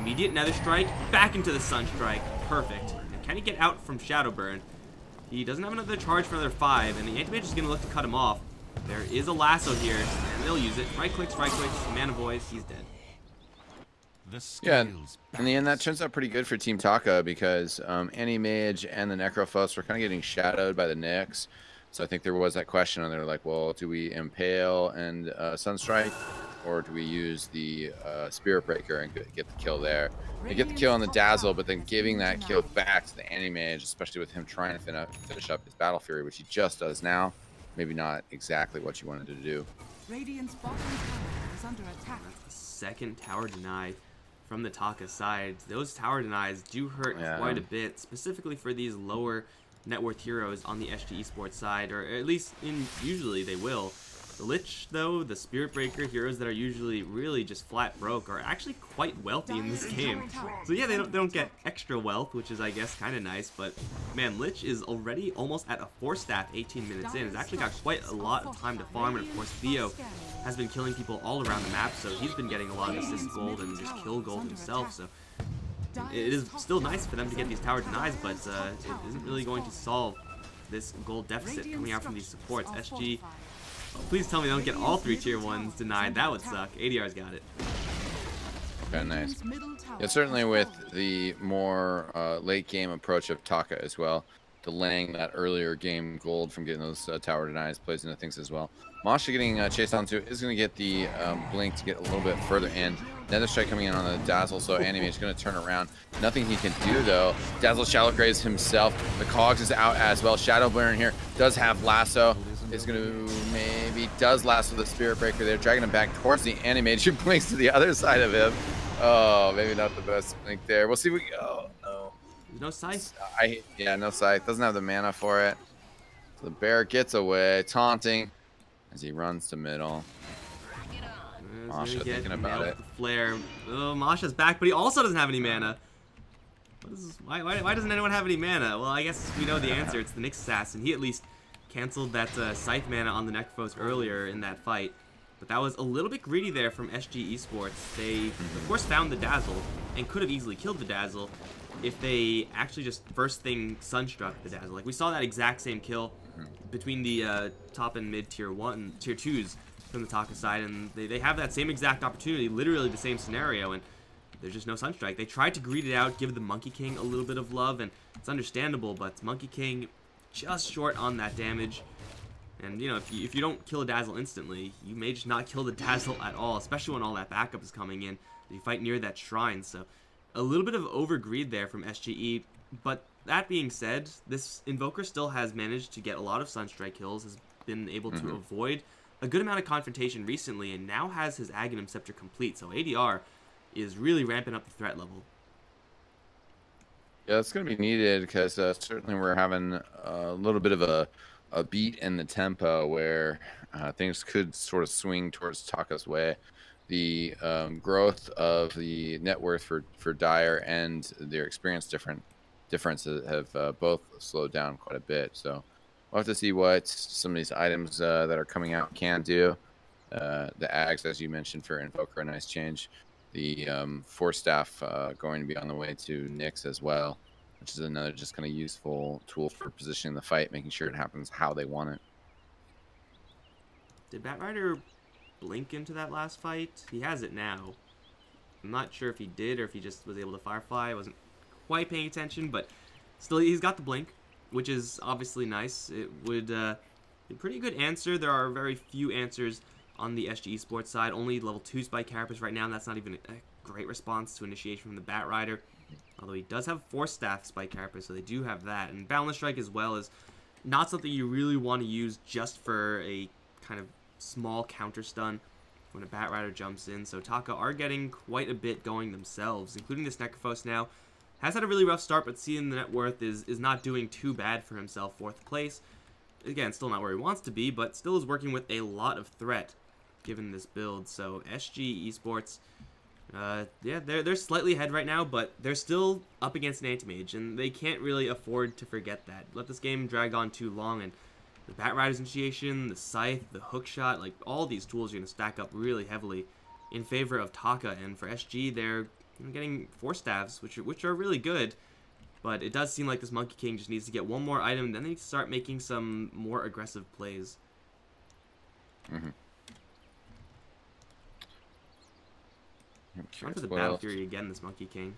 Immediate Nether Strike, back into the Sunstrike. Perfect. And can he get out from Shadowburn? He doesn't have another charge for another 5, and the Anti-Mage is going to look to cut him off. There is a lasso here, and they'll use it. Right clicks, Mana Voice, he's dead. Yeah, in the end, that turns out pretty good for Team Taka because Anti-Mage and the Necrophos were kind of getting shadowed by the Nyx. So I think there was that question, and they were like, well, do we Impale and Sunstrike, or do we use the Spirit Breaker and get the kill there? They get the kill on the Dazzle, but then giving that kill back to the Anti-Mage, especially with him trying to finish up his Battle Fury, which he just does now. Maybe not exactly what you wanted to do. Radiant's bottom tower is under attack. That's the second tower denied from the Taka side. Those tower denies do hurt quite a bit, specifically for these lower net worth heroes on the SG Esports side, or at least usually they will. The Lich, though, the Spirit Breaker, heroes that are usually really just flat broke, are actually quite wealthy in this game. So yeah, they don't get extra wealth, which is, I guess, kind of nice, but man, Lich is already almost at a 4-staff 18 minutes in. He's actually got quite a lot of time to farm, and of course Theo has been killing people all around the map, so he's been getting a lot of assist gold and just kill gold himself, so it is still nice for them to get these tower denies, but it isn't really going to solve this gold deficit coming out from these supports. SG, please tell me they don't get all 3 tier 1s denied. That would suck. ADR's got it. Okay, nice. Yeah, certainly with the more late game approach of Taka as well, delaying that earlier game gold from getting those tower denies plays into things as well. Masha getting chased onto is going to get the blink to get a little bit further in. Nether Strike coming in on the Dazzle, so Anti-Mage is going to turn around. Nothing he can do, though. Dazzle Shallow Graves himself. The Cogs is out as well. Shadowburn here does have Lasso. Is going to maybe does Lasso the Spirit Breaker there, dragging him back towards the Anti-Mage, who blinks to the other side of him. Oh, maybe not the best blink there. We'll see. Oh, no. No Scythe? Yeah, no Scythe. Doesn't have the mana for it. So the bear gets away, taunting as he runs to middle. Masha thinking about it. Flare. Oh, Masha's back, but he also doesn't have any mana. Why doesn't anyone have any mana? Well, I guess we know the answer. It's the Nyx Assassin. He at least canceled that Scythe mana on the Necrophos earlier in that fight. But that was a little bit greedy there from SG Esports. They, of course, found the Dazzle and could have easily killed the Dazzle if they actually just first thing Sunstruck the Dazzle. Like, we saw that exact same kill between the top and mid tier 2s from the Taka side, and they have that same exact opportunity, literally the same scenario, and there's just no Sunstrike. They tried to greed it out, give the Monkey King a little bit of love, and it's understandable, but Monkey King just short on that damage. And, you know, if you don't kill a Dazzle instantly, you may just not kill the Dazzle at all, especially when all that backup is coming in. You fight near that shrine, so a little bit of overgreed there from SGE, but that being said, this Invoker still has managed to get a lot of Sunstrike kills, has been able to avoid a good amount of confrontation recently and now has his Aghanim Scepter complete. So ADR is really ramping up the threat level. Yeah, it's going to be needed because certainly we're having a little bit of a beat in the tempo where things could sort of swing towards Taka's way. The growth of the net worth for Dyer and their experience differences have both slowed down quite a bit. So we'll have to see what some of these items that are coming out can do. The Ags, as you mentioned, for Invoker, a nice change. The Force Staff going to be on the way to Nyx as well, which is another just kind of useful tool for positioning the fight, making sure it happens how they want it. Did Batrider blink into that last fight? He has it now. I'm not sure if he did or if he just was able to Firefly. I wasn't quite paying attention, but still he's got the blink, which is obviously nice. It would be a pretty good answer. There are very few answers on the SG Esports side. Only level 2 Spike Carapace right now, and that's not even a great response to initiation from the Batrider. Although he does have Force Staff Spike Carapace, so they do have that. And Boundless Strike as well is not something you really want to use just for a kind of small counter stun when a Batrider jumps in. So Taka are getting quite a bit going themselves, including this Necrophos now. Has had a really rough start, but seeing the net worth is not doing too bad for himself. 4th place. Again, still not where he wants to be, but still is working with a lot of threat given this build. So SG Esports, yeah, they're slightly ahead right now, but they're still up against an Anti-Mage, and they can't really afford to forget that. Let this game drag on too long, and the Batrider's initiation, the Scythe, the Hookshot, like all these tools are going to stack up really heavily in favor of Taka. And for SG, they're getting Force Staffs, which are really good, but it does seem like this Monkey King just needs to get one more item, then they need to start making some more aggressive plays. Mm-hmm. Trying for the Battle Fury again, this Monkey King.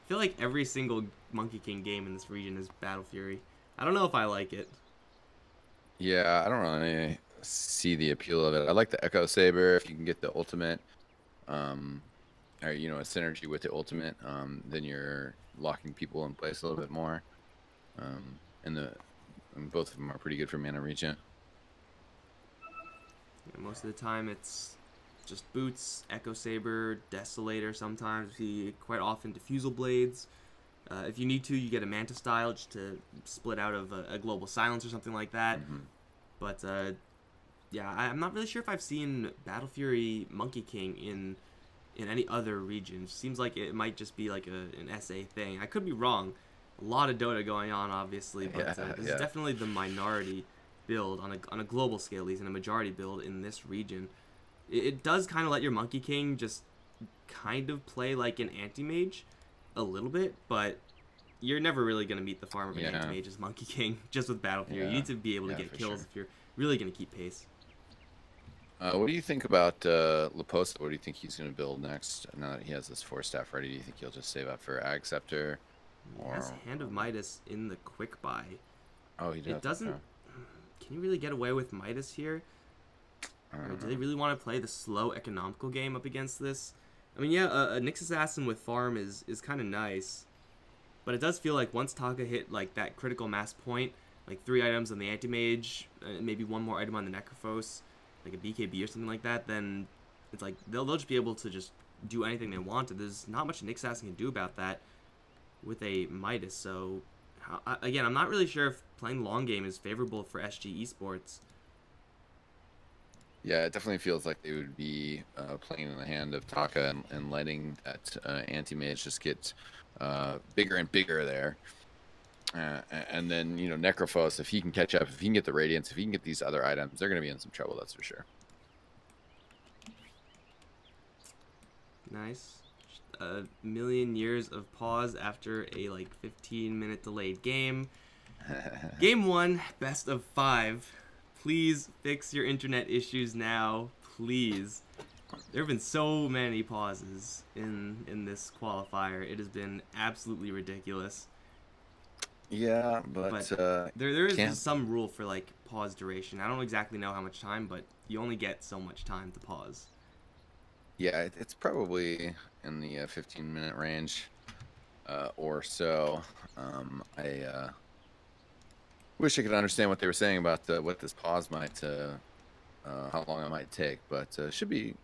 I feel like every single Monkey King game in this region is Battle Fury. I don't know if I like it. Yeah, I don't really see the appeal of it. I like the Echo Saber if you can get the ultimate, or you know, a synergy with the ultimate. Then you're locking people in place a little bit more. And both of them are pretty good for mana regen. Yeah, most of the time it's just Boots, Echo Saber, Desolator sometimes. We see quite often Diffusal Blades. If you need to, you get a Manta style just to split out of a Global Silence or something like that. Mm-hmm. But yeah, I'm not really sure if I've seen Battle Fury Monkey King in any other region. Seems like it might just be like an SA thing. I could be wrong. A lot of Dota going on, obviously, but this is definitely the minority build on a global scale, at least, and a majority build in this region. It does kind of let your Monkey King just kind of play like an Anti-Mage a little bit, but you're never really going to meet the farm of an Anti-Mage's Monkey King just with Battle Fury. You need to be able to get kills if you're really going to keep pace. What do you think about Leposa? What do you think he's going to build next? Now that he has this Force Staff ready, do you think he'll just save up for Ag Scepter? He has Hand of Midas in the quick buy. Oh, he does. It doesn't... Okay. Can you really get away with Midas here? Or do they really want to play the slow economical game up against this? I mean, yeah, a Nyx Assassin with farm is kind of nice. But it does feel like once Taka hit like that critical mass point, like 3 items on the Anti-Mage, maybe 1 more item on the Necrophos, like a BKB or something like that, then it's like they'll just be able to just do anything they want. There's not much Nyx Assassin can do about that with a Midas. So, again, I'm not really sure if playing long game is favorable for SG Esports. Yeah, it definitely feels like they would be playing in the hand of Taka and letting that Anti-Mage just get bigger and bigger there. And then, you know, Necrophos, if he can catch up, if he can get the Radiance, if he can get these other items, they're going to be in some trouble, that's for sure. Nice. A million years of pause after a, like, 15-minute delayed game. Game 1, best of 5. Please fix your internet issues now, please. There have been so many pauses in this qualifier. It has been absolutely ridiculous. Yeah, but there is some rule for like pause duration. I don't exactly know how much time, but you only get so much time to pause. Yeah, it's probably in the 15-minute range or so. I wish I could understand what they were saying about what this pause might how long it might take, but should be.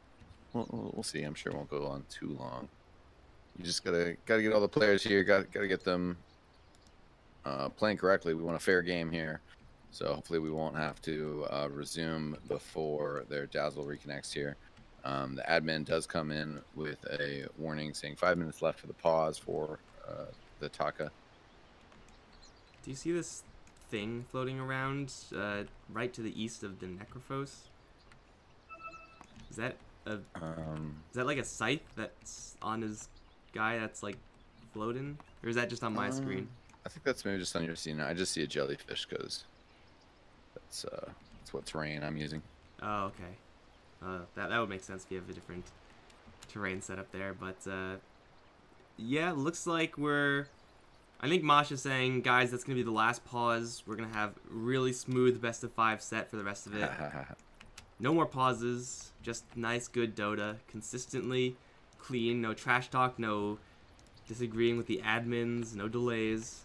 We'll see. I'm sure it won't go on too long. You just gotta get all the players here. Gotta get them playing correctly. We want a fair game here, so hopefully we won't have to resume before their Dazzle reconnects here. The admin does come in with a warning saying 5 minutes left for the pause for the Taka. Do you see this thing floating around right to the east of the Necrophos? Is that is that like a scythe that's on his guy that's like floating, or is that just on my screen? I think that's maybe just on your screen. I just see a jellyfish because that's what terrain I'm using. Oh, okay. That would make sense if you have a different terrain set up there. But yeah, looks like I think Mosh is saying, guys, that's gonna be the last pause. We're gonna have really smooth best of 5 set for the rest of it. No more pauses, just nice, good Dota, consistently clean, no trash talk, no disagreeing with the admins, no delays.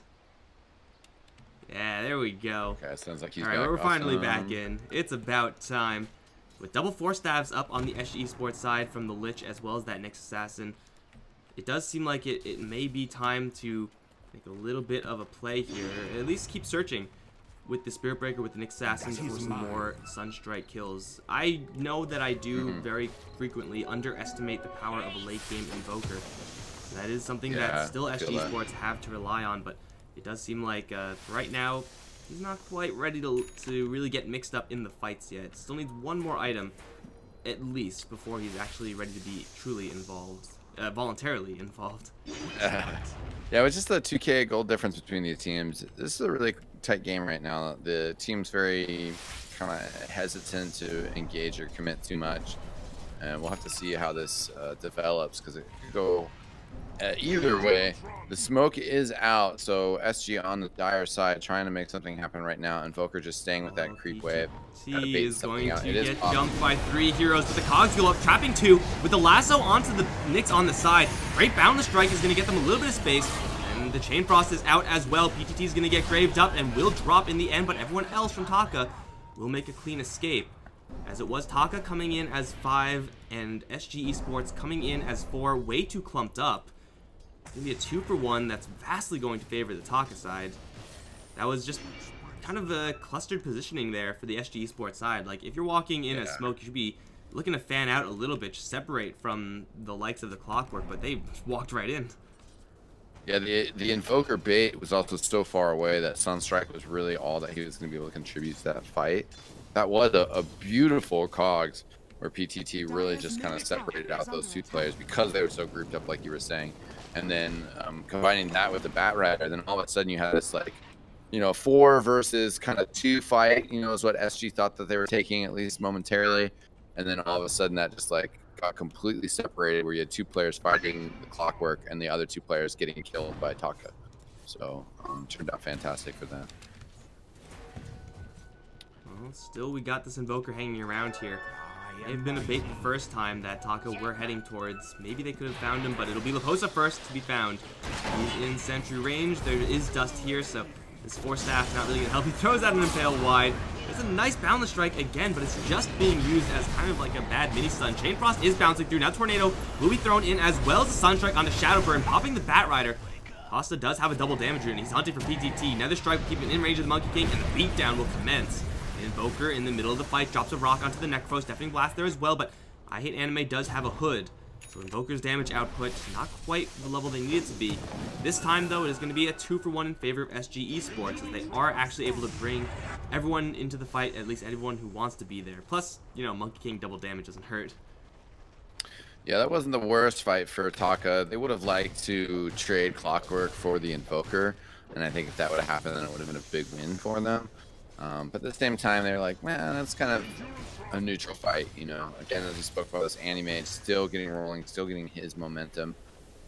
Yeah, there we go. Okay, sounds like he's All right, we're finally back in. It's about time. With double 4 stabs up on the SG Esports side from the Lich as well as that Nyx Assassin, it does seem like it may be time to make a little bit of a play here. At least keep searching with the Spirit Breaker, with the Nyx Assassin for some more Sunstrike kills. I know that I do very frequently underestimate the power of a late game Invoker. That is something that still SG Esports have to rely on, but it does seem like right now he's not quite ready to really get mixed up in the fights yet. Still needs one more item at least before he's actually ready to be truly involved, voluntarily involved. Yeah, it's just the 2K gold difference between the teams. This is a really tight game right now. The team's very kind of hesitant to engage or commit too much, and we'll have to see how this develops because it could go either way. The smoke is out, so SG on the Dire side trying to make something happen right now. Invoker just staying with that creep wave. He is going to get jumped by 3 heroes, but the cogs go up, trapping 2 with the lasso onto the Nyx on the side. Great Boundless Strike is going to get them a little bit of space, and the Chain Frost is out as well. PTT is going to get graved up and will drop in the end, but everyone else from Taka will make a clean escape, as it was Taka coming in as 5 and SG Esports coming in as 4, way too clumped up. It's going to be a 2-for-1 that's vastly going to favor the Taka side. That was just kind of a clustered positioning there for the SG Esports side. Like, if you're walking in as smoke, you should be looking to fan out a little bit, just separate from the likes of the Clockwork, but they walked right in. Yeah, the Invoker bait was also so far away that Sunstrike was really all that he was going to be able to contribute to that fight. That was a beautiful cogs where PTT really just kind of separated out those 2 players because they were so grouped up, like you were saying. And then combining that with the Bat Rider, then all of a sudden you had this, like, 4 versus kind of 2 fight, is what SG thought that they were taking, at least momentarily. And then all of a sudden that just, like, got completely separated where you had 2 players fighting the Clockwork and the other 2 players getting killed by Taka. So, turned out fantastic for them. Well, still we got this Invoker hanging around here. May have been a bait the first time that Taka were heading towards. Maybe they could have found him, but it'll be Leposa first to be found. He's in sentry range. There is dust here, so this 4-staff not really going to help. He throws out an Impale wide. It's a nice Boundless Strike again, but it's just being used as kind of like a bad mini-stun. Chain Frost is bouncing through. Now Tornado will be thrown in as well as a Sunstrike onto Shadowburn, popping the Bat Rider. Costa does have a double damage rune. He's hunting for PTT. Nether Strike will keep him in range of the Monkey King, and the beatdown will commence. Invoker in the middle of the fight drops a rock onto the Necrophos. Deafening Blast there as well, but I Hate Anime does have a hood. So Invoker's damage output, not quite the level they need it to be. This time, though, it is going to be a 2-for-1 in favor of SG Esports, as they are actually able to bring everyone into the fight, at least everyone who wants to be there. Plus, Monkey King double damage doesn't hurt. Yeah, that wasn't the worst fight for Taka. They would have liked to trade Clockwork for the Invoker, and I think if that would have happened, then it would have been a big win for them. But at the same time, they're like, man, that's kind of a neutral fight, Again, as we spoke about, this Animate still getting rolling, still getting his momentum.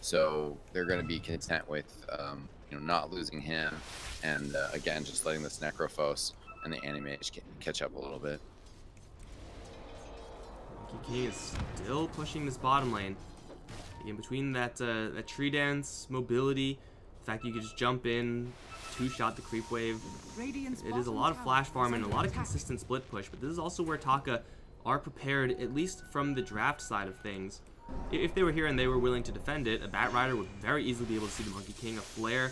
So they're going to be content with, not losing him. And, again, just letting this Necrophos and the Animate catch up a little bit. Monkey King is still pushing this bottom lane. In between that, that tree dance, mobility, The fact that you can just jump in, two-shot the creep wave. Radiant's It is a bottom lot of tower flash farm is and a under lot of attack. consistent split push, but this is also where Taka are prepared, at least from the draft side of things. If they were here and they were willing to defend it, a Bat Rider would very easily be able to see the Monkey King, a flare.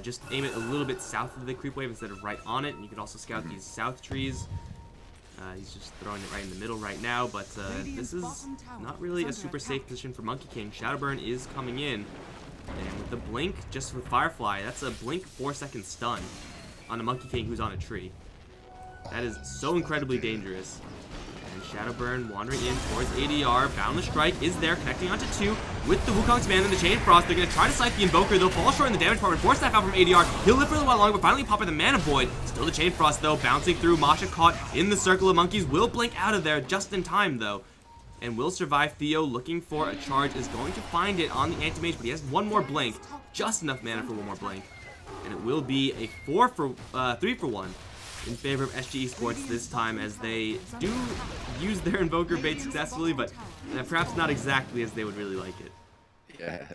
Just aim it a little bit south of the creep wave instead of right on it, and you could also scout these south trees. He's just throwing it right in the middle right now, but this is not really a super safe position for Monkey King. Shadowburn is coming in, and with the blink, just with Firefly, that's a blink 4-second stun on a Monkey King who's on a tree. That is so incredibly dangerous. And Shadowburn wandering in towards ADR. Boundless Strike is there, connecting onto 2 with the Wukong's Man and the Chain Frost. They're going to try to sight the Invoker. They'll fall short in the damage department. Force Staff out from ADR. He'll live for a little while longer, but finally pop by the Mana Void. Still the Chain Frost, though, bouncing through. Masha caught in the circle of monkeys. Will blink out of there just in time, though. And will survive. Theo, looking for a charge, is going to find it on the Anti-Mage, but he has one more blink. Just enough mana for one more blink. And it will be a 3 for 1. In favor of SG Esports this time, as they do use their Invoker bait successfully, but perhaps not exactly as they would really like it. Yeah,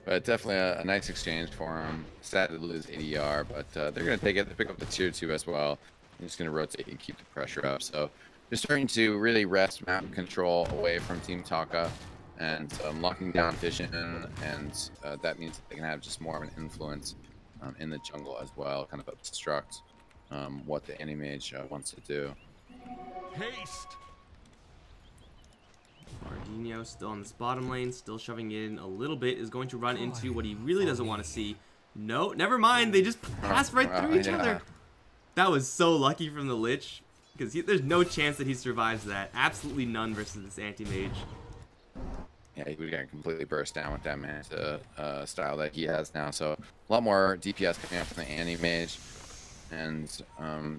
but definitely a nice exchange for them. Sad to lose ADR, but they're going to take it to pick up the tier 2 as well. They're just going to rotate and keep the pressure up. So they're starting to really wrest map control away from Team Taka and locking down vision, and that means that they can have just more of an influence in the jungle as well, kind of obstruct what the Anti-Mage wants to do. Haste! Bardinho still on this bottom lane, still shoving in a little bit, is going to run into what he really doesn't want to see. No, never mind, they just passed right through each other. That was so lucky from the Lich, because there's no chance that he survives that. Absolutely none versus this Anti-Mage. Yeah, he would get completely burst down with that Manta style that he has now. So a lot more DPS coming up from the Anti-Mage. And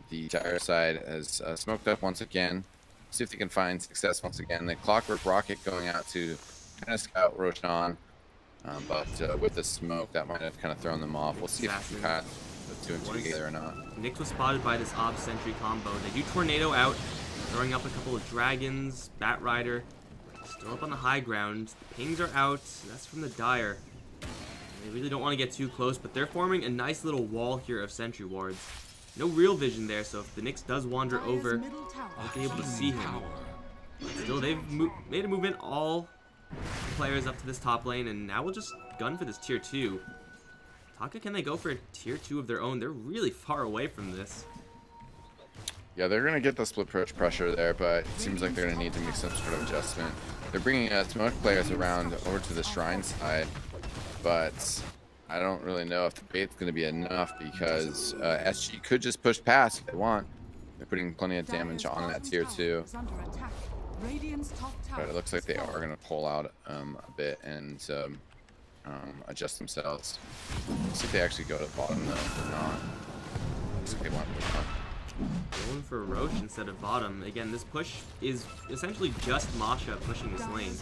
the entire side has smoked up once again. See if they can find success once again. The Clockwork Rocket going out to kind of scout Roshan, but with the smoke, that might have kind of thrown them off. We'll see if they can put 2 and 2 together or not. Nyx was spotted by this Ob Sentry combo. They do Tornado out, throwing up a couple of Dragons, Bat Rider, still up on the high ground. The pings are out. That's from the Dire. They really don't want to get too close, but they're forming a nice little wall here of sentry wards. No real vision there, so if the Nyx does wander over, they'll be able to see him. Still, they've made a movement, all players up to this top lane, and now we'll just gun for this tier 2. Taka, can they go for a tier 2 of their own? They're really far away from this. Yeah, they're going to get the split push pressure there, but it seems like they're going to need to make some sort of adjustment. They're bringing smoke players around over to the shrine side, but I don't really know if the bait's going to be enough, because SG could just push past if they want. They're putting plenty of damage on that tier 2. But it looks like they are going to pull out a bit and adjust themselves. Let's see if they actually go to the bottom though, or not. Looks like they want to push on. Going for Roche instead of bottom. Again, this push is essentially just Masha pushing this lane.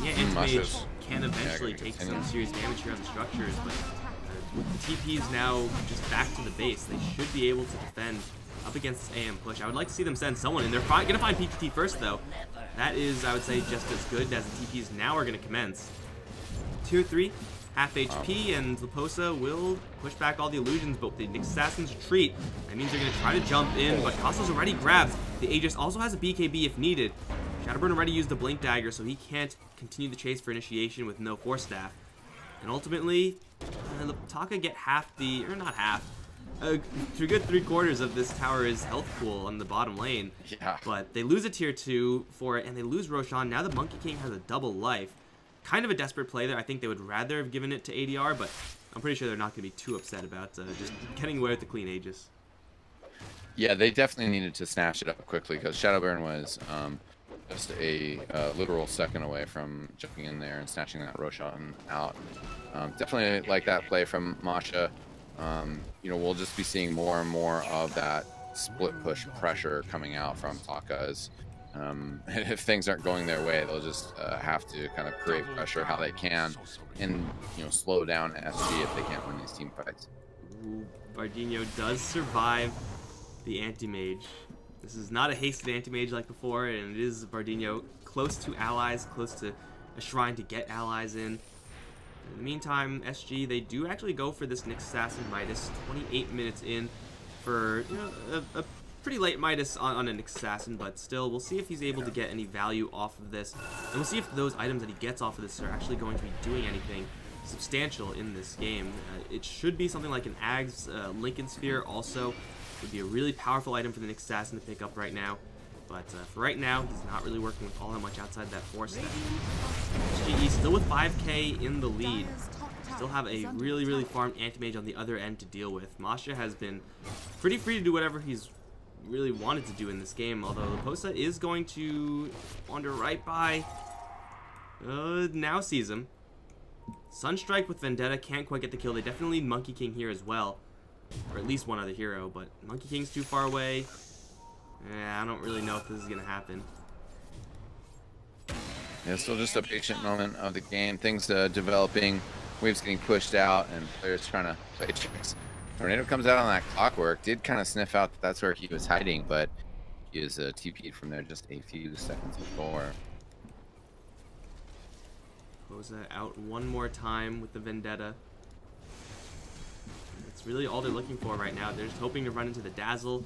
Yeah, Anti-Mage can eventually take some serious damage here on the structures, but the TP is now just back to the base. They should be able to defend up against this AM push. I would like to see them send someone in. They're going to find PPT first, though. That is, I would say, just as good as the TPs now are going to commence. Tier 3, half HP, and Leposa will push back all the illusions, but with the Nyx Assassin's retreat, that means they're going to try to jump in, but Costos already grabs. The Aegis also has a BKB if needed. Shadowburn already used the Blink Dagger, so he can't continue the chase for initiation with no Force Staff. And ultimately, Taka get half the, or not half, a good 3/4 of this tower's health pool on the bottom lane. Yeah. But they lose a tier 2 for it, and they lose Roshan. Now the Monkey King has a double life. Kind of a desperate play there. I think they would rather have given it to ADR, but I'm pretty sure they're not going to be too upset about just getting away with the clean Aegis. Yeah, they definitely needed to snatch it up quickly, because Shadowburn was just a literal second away from jumping in there and snatching that Roshan out. Definitely like that play from Masha. You know, we'll just be seeing more and more of that split push pressure coming out from Taka. As if things aren't going their way, they'll just have to kind of create pressure how they can, and slow down SG if they can't win these team fights. Ooh, Bardinho does survive the Anti-Mage. This is not a hasted Anti-Mage like before, and it is Bardinho close to allies, close to a shrine to get allies in. In the meantime, SG, they do actually go for this Nyx Assassin Midas 28 minutes in for, you know, a pretty late Midas on a Nyx Assassin, but still, we'll see if he's able to get any value off of this. And we'll see if those items that he gets off of this are actually going to be doing anything substantial in this game. It should be something like an Ag's Lincoln Sphere also. Would be a really powerful item for the Nyx Assassin to pick up right now. But for right now, he's not really working with all that much outside that 4-step. SGE still with 5k in the lead. Still have a really farmed anti-mage on the other end to deal with. Masha has been pretty free to do whatever he's really wanted to do in this game, although Leposa is going to wander right by. Now sees him. Sunstrike with Vendetta can't quite get the kill. They definitely need Monkey King here as well, or at least one other hero, but Monkey King's too far away. Yeah, I don't really know if this is gonna happen. Yeah, still just a patient moment of the game. Things developing, waves getting pushed out, and players trying to play tricks. Tornado comes out on that clockwork. Did kind of sniff out that that's where he was hiding, but he is TP'd from there just a few seconds before. Posa out one more time with the Vendetta. It's really all they're looking for right now. They're just hoping to run into the Dazzle,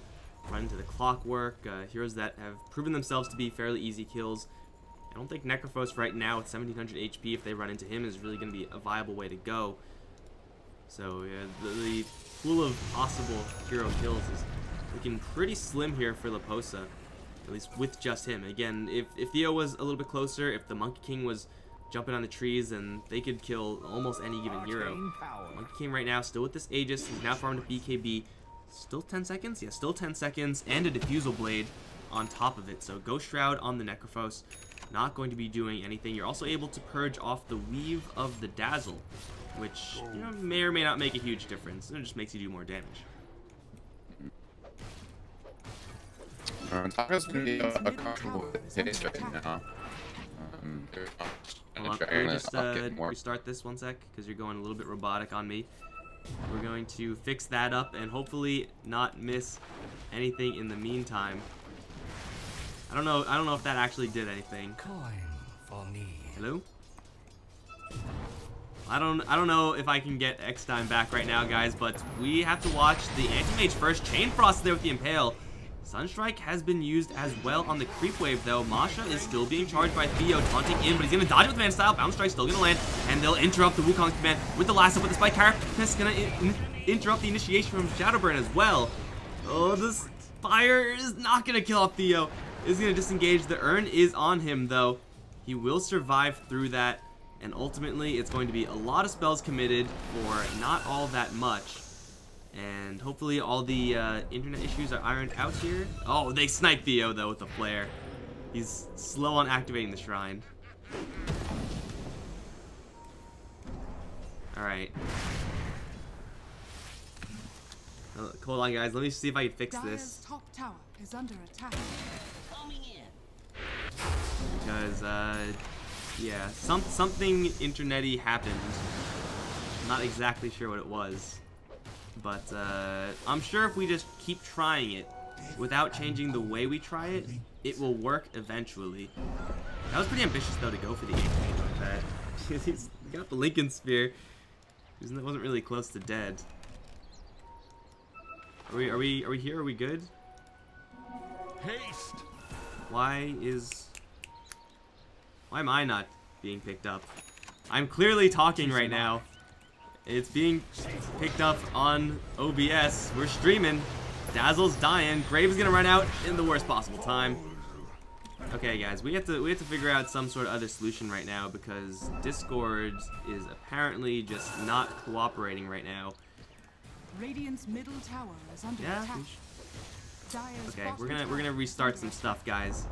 run into the Clockwork, heroes that have proven themselves to be fairly easy kills. I don't think Necrophos right now with 1700 HP, if they run into him, is really going to be a viable way to go. So yeah, the pool of possible hero kills is looking pretty slim here for Leposa, at least with just him. Again, if Theo was a little bit closer, if the Monkey King was jumping on the trees, and they could kill almost any given hero. Monkey King right now still with this Aegis. He's now farmed a BKB. Still 10 seconds? Yeah, still 10 seconds, and a Diffusal Blade on top of it. So Ghost Shroud on the Necrophos, not going to be doing anything. You're also able to purge off the Weave of the Dazzle, which, you know, may or may not make a huge difference. It just makes you do more damage. Taka's going to be comfortable with his right now. Hold on, let me just restart this one sec, because you're going a little bit robotic on me. We're going to fix that up and hopefully not miss anything in the meantime. I don't know if that actually did anything. Hello? I don't know if I can get X-Time back right now, guys, but we have to watch the Anti-Mage first. Chain Frost there with the Impale. Sunstrike has been used as well on the creep wave, though. Masha is still being charged by Theo, taunting in, but he's going to dodge with Van Style. Bounce Strike's still going to land, and they'll interrupt the Wukong's command with the last up with the Spike. Carapace going to interrupt the initiation from Shadowburn as well. Oh, this fire is not going to kill off Theo. Is going to disengage. The urn is on him, though. He will survive through that, and ultimately it's going to be a lot of spells committed for not all that much. And hopefully all the internet issues are ironed out here. Oh, they sniped Theo, though, with the flare. He's slow on activating the shrine. Alright. Hold on, guys. Let me see if I can fix this. Top tower is under attack. Because, yeah, something internet-y happened. Not exactly sure what it was. But I'm sure if we just keep trying it without changing the way we try it, it will work eventually. That was pretty ambitious, though, to go for the 8-8 like that. He's got the Lincoln Sphere. He wasn't really close to dead. Are we here? Are we good? Haste. Why am I not being picked up? I'm clearly talking right now. It's being picked up on OBS. We're streaming. Dazzle's dying. Grave is gonna run out in the worst possible time. Okay, guys, we have to figure out some sort of other solution right now, because Discord is apparently just not cooperating right now. Radiant's middle tower is under Yeah. attack. Dire's Okay, bottom we're tower gonna is restart under some attack. stuff, guys.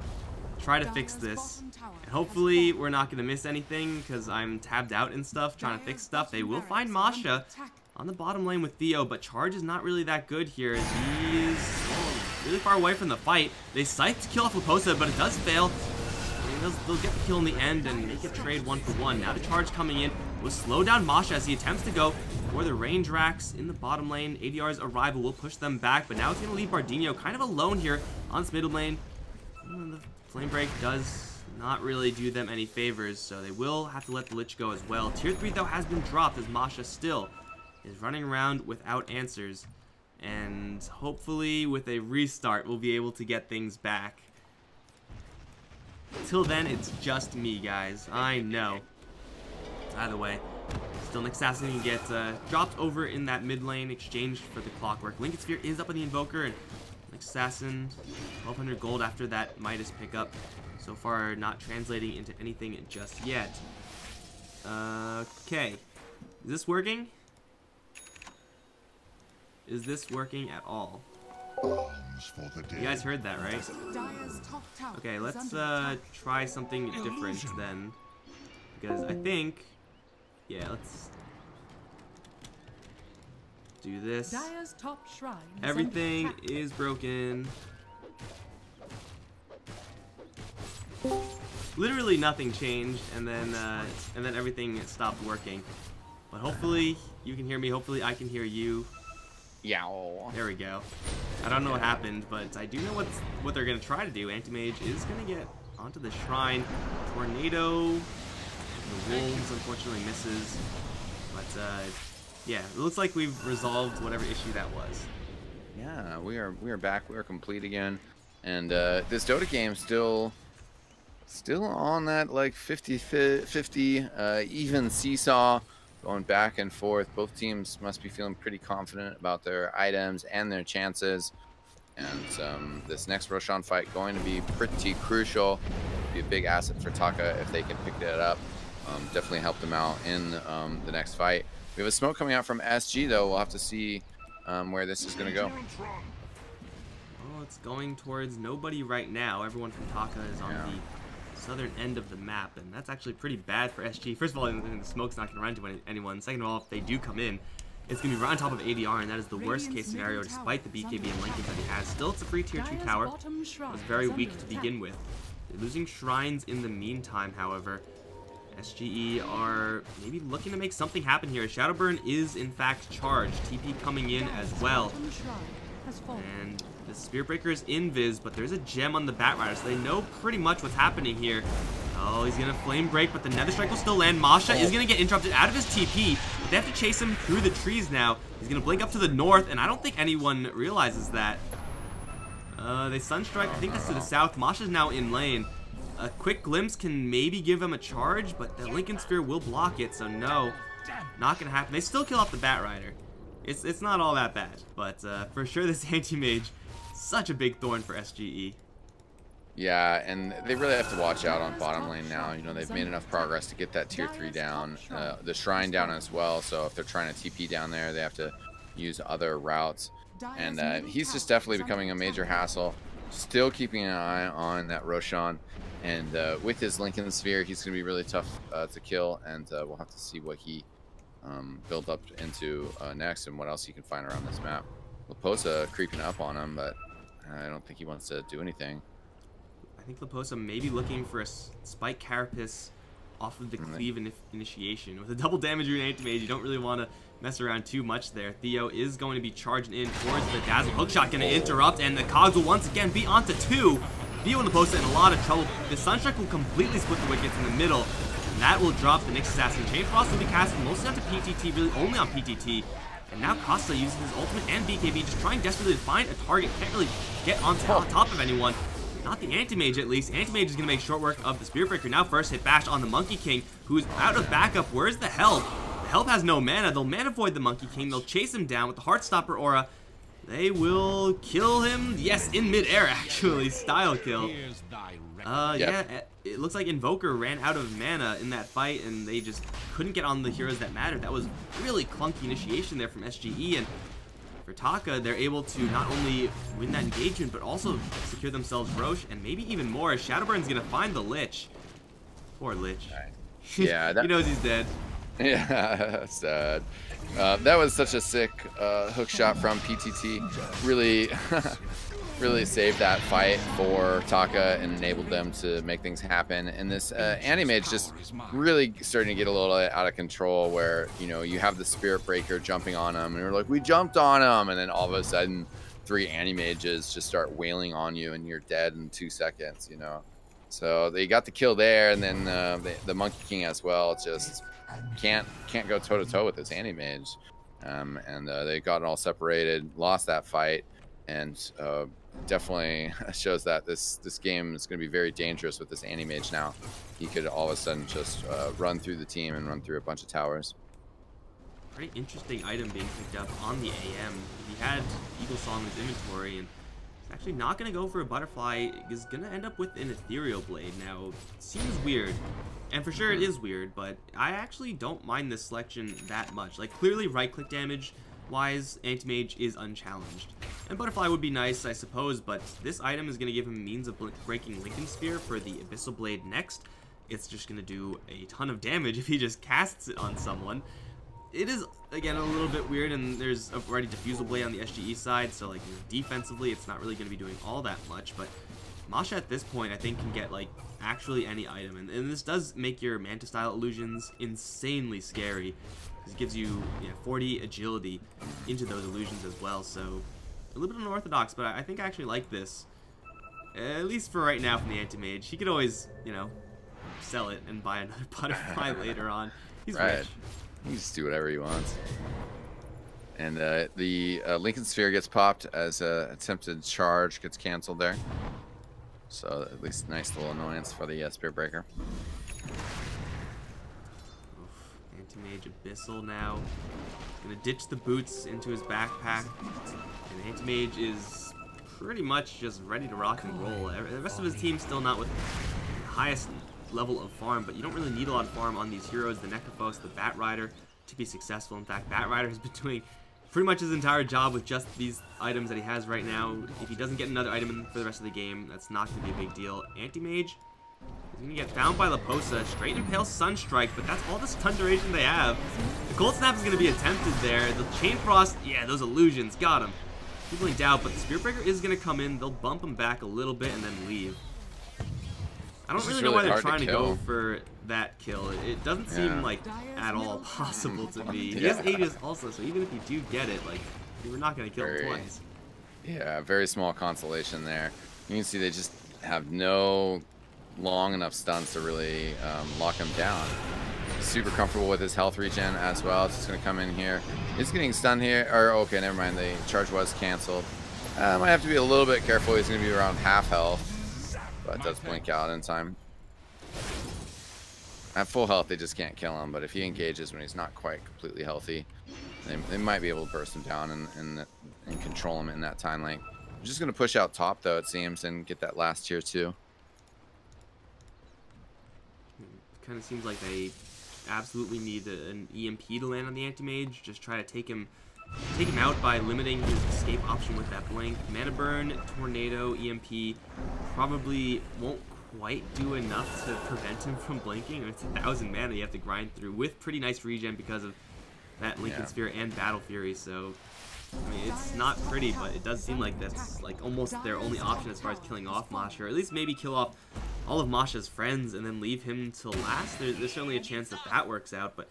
Try to fix Dire's this. bottom tower And has hopefully fallen. we're not gonna miss anything, because I'm tabbed out and stuff trying to fix Dire's stuff. They bottom will barracks find is under Masha attack. on the bottom lane with Theo, but Charge is not really that good here. He is really far away from the fight. They scythe to kill off Leposa, but it does fail. They'll get the kill in the end and make it trade 1-for-1. Now the Charge coming in will slow down Masha as he attempts to go for the range racks in the bottom lane. ADR's arrival will push them back, but now it's going to leave Bardinho kind of alone here on this middle lane. The Flame Break does not really do them any favors, so they will have to let the Lich go as well. Tier 3, though, has been dropped as Masha still is running around without answers. And hopefully, with a restart, we'll be able to get things back. Till then, it's just me, guys. I know. Either way, still Nick Assassin can get dropped over in that mid lane, exchanged for the Clockwork. Lincoln Sphere is up on the Invoker, and Nick Assassin, 1,200 gold after that Midas pickup. So far, not translating into anything just yet. Okay. Is this working? Is this working at all? You guys heard that, right? Okay, let's try something different then. Because I think... Yeah, let's do this. Everything is broken. Literally nothing changed, and then everything stopped working. But hopefully you can hear me. Hopefully I can hear you. Yow. There we go. I don't know what happened, but I do know what they're gonna try to do. Anti-Mage is gonna get onto the shrine. Tornado. The Wolves unfortunately misses. But yeah, it looks like we've resolved whatever issue that was. Yeah, we are back. We are complete again, and this Dota game still on that like 50-50 even seesaw, going back and forth. Both teams must be feeling pretty confident about their items and their chances. And this next Roshan fight going to be pretty crucial. Be a big asset for Taka if they can pick it up. Definitely help them out in the next fight. We have a smoke coming out from SG though. We'll have to see where this is going to go. Oh, it's going towards nobody right now. Everyone from Taka is on the southern end of the map, and that's actually pretty bad for SG. First of all, the smoke's not going to run into anyone. Second of all, if they do come in, it's going to be right on top of ADR, and that is the worst case scenario despite the BKB and Lincoln that he has. Still, it's a free tier 2 tower. It was very weak to begin with. They're losing shrines in the meantime, however. SGE are maybe looking to make something happen here. Shadowburn is in fact charged. TP coming in as well. And the Spirit Breaker is invis, but there's a gem on the Batrider, so they know pretty much what's happening here. Oh, he's gonna flame break, but the Nether Strike will still land. Masha is gonna get interrupted out of his TP. They have to chase him through the trees now. He's gonna blink up to the north, and I don't think anyone realizes that. They Sunstrike, I think that's to the south. Masha's now in lane. A quick glimpse can maybe give him a charge, but the Lincoln Sphere will block it, so no, not gonna happen. They still kill off the Batrider. It's not all that bad, but for sure this anti-mage, such a big thorn for SGE. Yeah, and they really have to watch out on bottom lane now. You know, they've made enough progress to get that tier 3 down, the shrine down as well, so if they're trying to TP down there, they have to use other routes. And he's just definitely becoming a major hassle. Still keeping an eye on that Roshan. And with his Lincoln Sphere, he's going to be really tough to kill, and we'll have to see what he builds up into next and what else he can find around this map. Leposa creeping up on him, but I don't think he wants to do anything. I think Leposa may be looking for a Spike Carapace off of the Cleave initiation. With a double damage rune anti-mage, you don't really want to mess around too much there. Theo is going to be charging in towards the Dazzle. Hookshot going to interrupt, and the Cogs will once again be onto 2. Theo and Leposa in a lot of trouble. The Sunstrike will completely split the wickets in the middle, and that will drop the Nyx Assassin. Chain Frost will be cast mostly onto PTT, really only on PTT. And now Costa uses his ultimate and BKB, just trying desperately to find a target. Can't really get on top of anyone. Not the Anti-Mage, at least. Anti-Mage is going to make short work of the Spirit Breaker. Now first hit bash on the Monkey King, who's out of backup. Where's the Help? The Help has no mana. They'll mana void the Monkey King. They'll chase him down with the Heartstopper aura. They will kill him. Yes, in midair, actually. Style kill. Yeah, it looks like Invoker ran out of mana in that fight, and they just couldn't get on the heroes that mattered. That was really clunky initiation there from SGE, and for Taka, they're able to not only win that engagement, but also secure themselves Roche, and maybe even more. Shadowburn's gonna find the Lich. Poor Lich. Yeah, he knows he's dead. Yeah, sad. That was such a sick hook shot from PTT. Really, really saved that fight for Taka and enabled them to make things happen. And this anti-mage just really starting to get a little out of control, where, you know, you have the Spirit Breaker jumping on him, and you're like, we jumped on him, and then all of a sudden 3 anti-mages just start wailing on you, and you're dead in 2 seconds, you know. So they got the kill there, and then the Monkey King as well just can't go toe to toe with this anti-mage, and they got it all separated, lost that fight, and definitely shows that this game is going to be very dangerous with this anti-mage now. He could all of a sudden just run through the team and run through a bunch of towers. Pretty interesting item being picked up on the AM. He had Eagle Song in his inventory, and he's actually not going to go for a butterfly. He's going to end up with an ethereal blade. Now, it seems weird, and for sure it is weird, but I actually don't mind this selection that much. Like, clearly right-click damage wise, Anti-Mage is unchallenged. And Butterfly would be nice, I suppose, but this item is going to give him means of breaking Lincoln Sphere for the Abyssal Blade next. It's just going to do a ton of damage if he just casts it on someone. It is, again, a little bit weird, and there's already Diffusal Blade on the SGE side, so, like, defensively, it's not really going to be doing all that much, but Masha at this point, I think, can get, like, actually any item, and this does make your Manta-style illusions insanely scary. It gives you 40 agility into those illusions as well, so a little bit unorthodox, but I think I actually like this. At least for right now from the Anti-Mage. He could always, sell it and buy another Butterfly later on. He's rich. He can just do whatever he wants. And the Lincoln Sphere gets popped as an attempted charge gets canceled there. So at least nice little annoyance for the Spirit Breaker. Anti-Mage Abyssal now. He's going to ditch the boots into his backpack. And Anti-Mage is pretty much just ready to rock and roll. The rest of his team still not with the highest level of farm, but you don't really need a lot of farm on these heroes, the Necrophos, the Bat Rider, to be successful. In fact, Bat Rider has been doing pretty much his entire job with just these items that he has right now. If he doesn't get another item in for the rest of the game, that's not going to be a big deal. Anti-Mage is going to get found by Laposa, straight Impale Sunstrike, but that's all the stun duration they have. The Cold Snap is going to be attempted there. The Chain Frost, yeah, those illusions, got him. He blinked out, but the Spirit Breaker is going to come in. They'll bump him back a little bit and then leave. I don't really know why they're trying to go for that kill. It doesn't seem like at all possible to me. He has Aegis also, so even if you do get it, like, you're not going to kill him twice. Yeah, very small consolation there. You can see they just have no long enough stuns to really lock him down. Super comfortable with his health regen as well. It's just going to come in here. He's getting stunned here. Or, okay, never mind. The charge was canceled. Might have to be a little bit careful. He's going to be around half health. But it does blink out in time. At full health, they just can't kill him. But if he engages when he's not quite completely healthy, they might be able to burst him down and control him in that time length. I'm just going to push out top, though, it seems, and get that last tier 2. It kind of seems like they absolutely need an EMP to land on the Anti-Mage. Just try to take him out by limiting his escape option with that blink. Mana Burn, Tornado, EMP probably won't quite do enough to prevent him from blinking. It's 1,000 mana you have to grind through with pretty nice regen because of that Lincoln Sphere and Battle Fury. So, I mean, it's not pretty, but it does seem like that's like almost their only option as far as killing off Masha, or at least maybe kill off all of Masha's friends and then leave him till last. There's certainly a chance that works out, but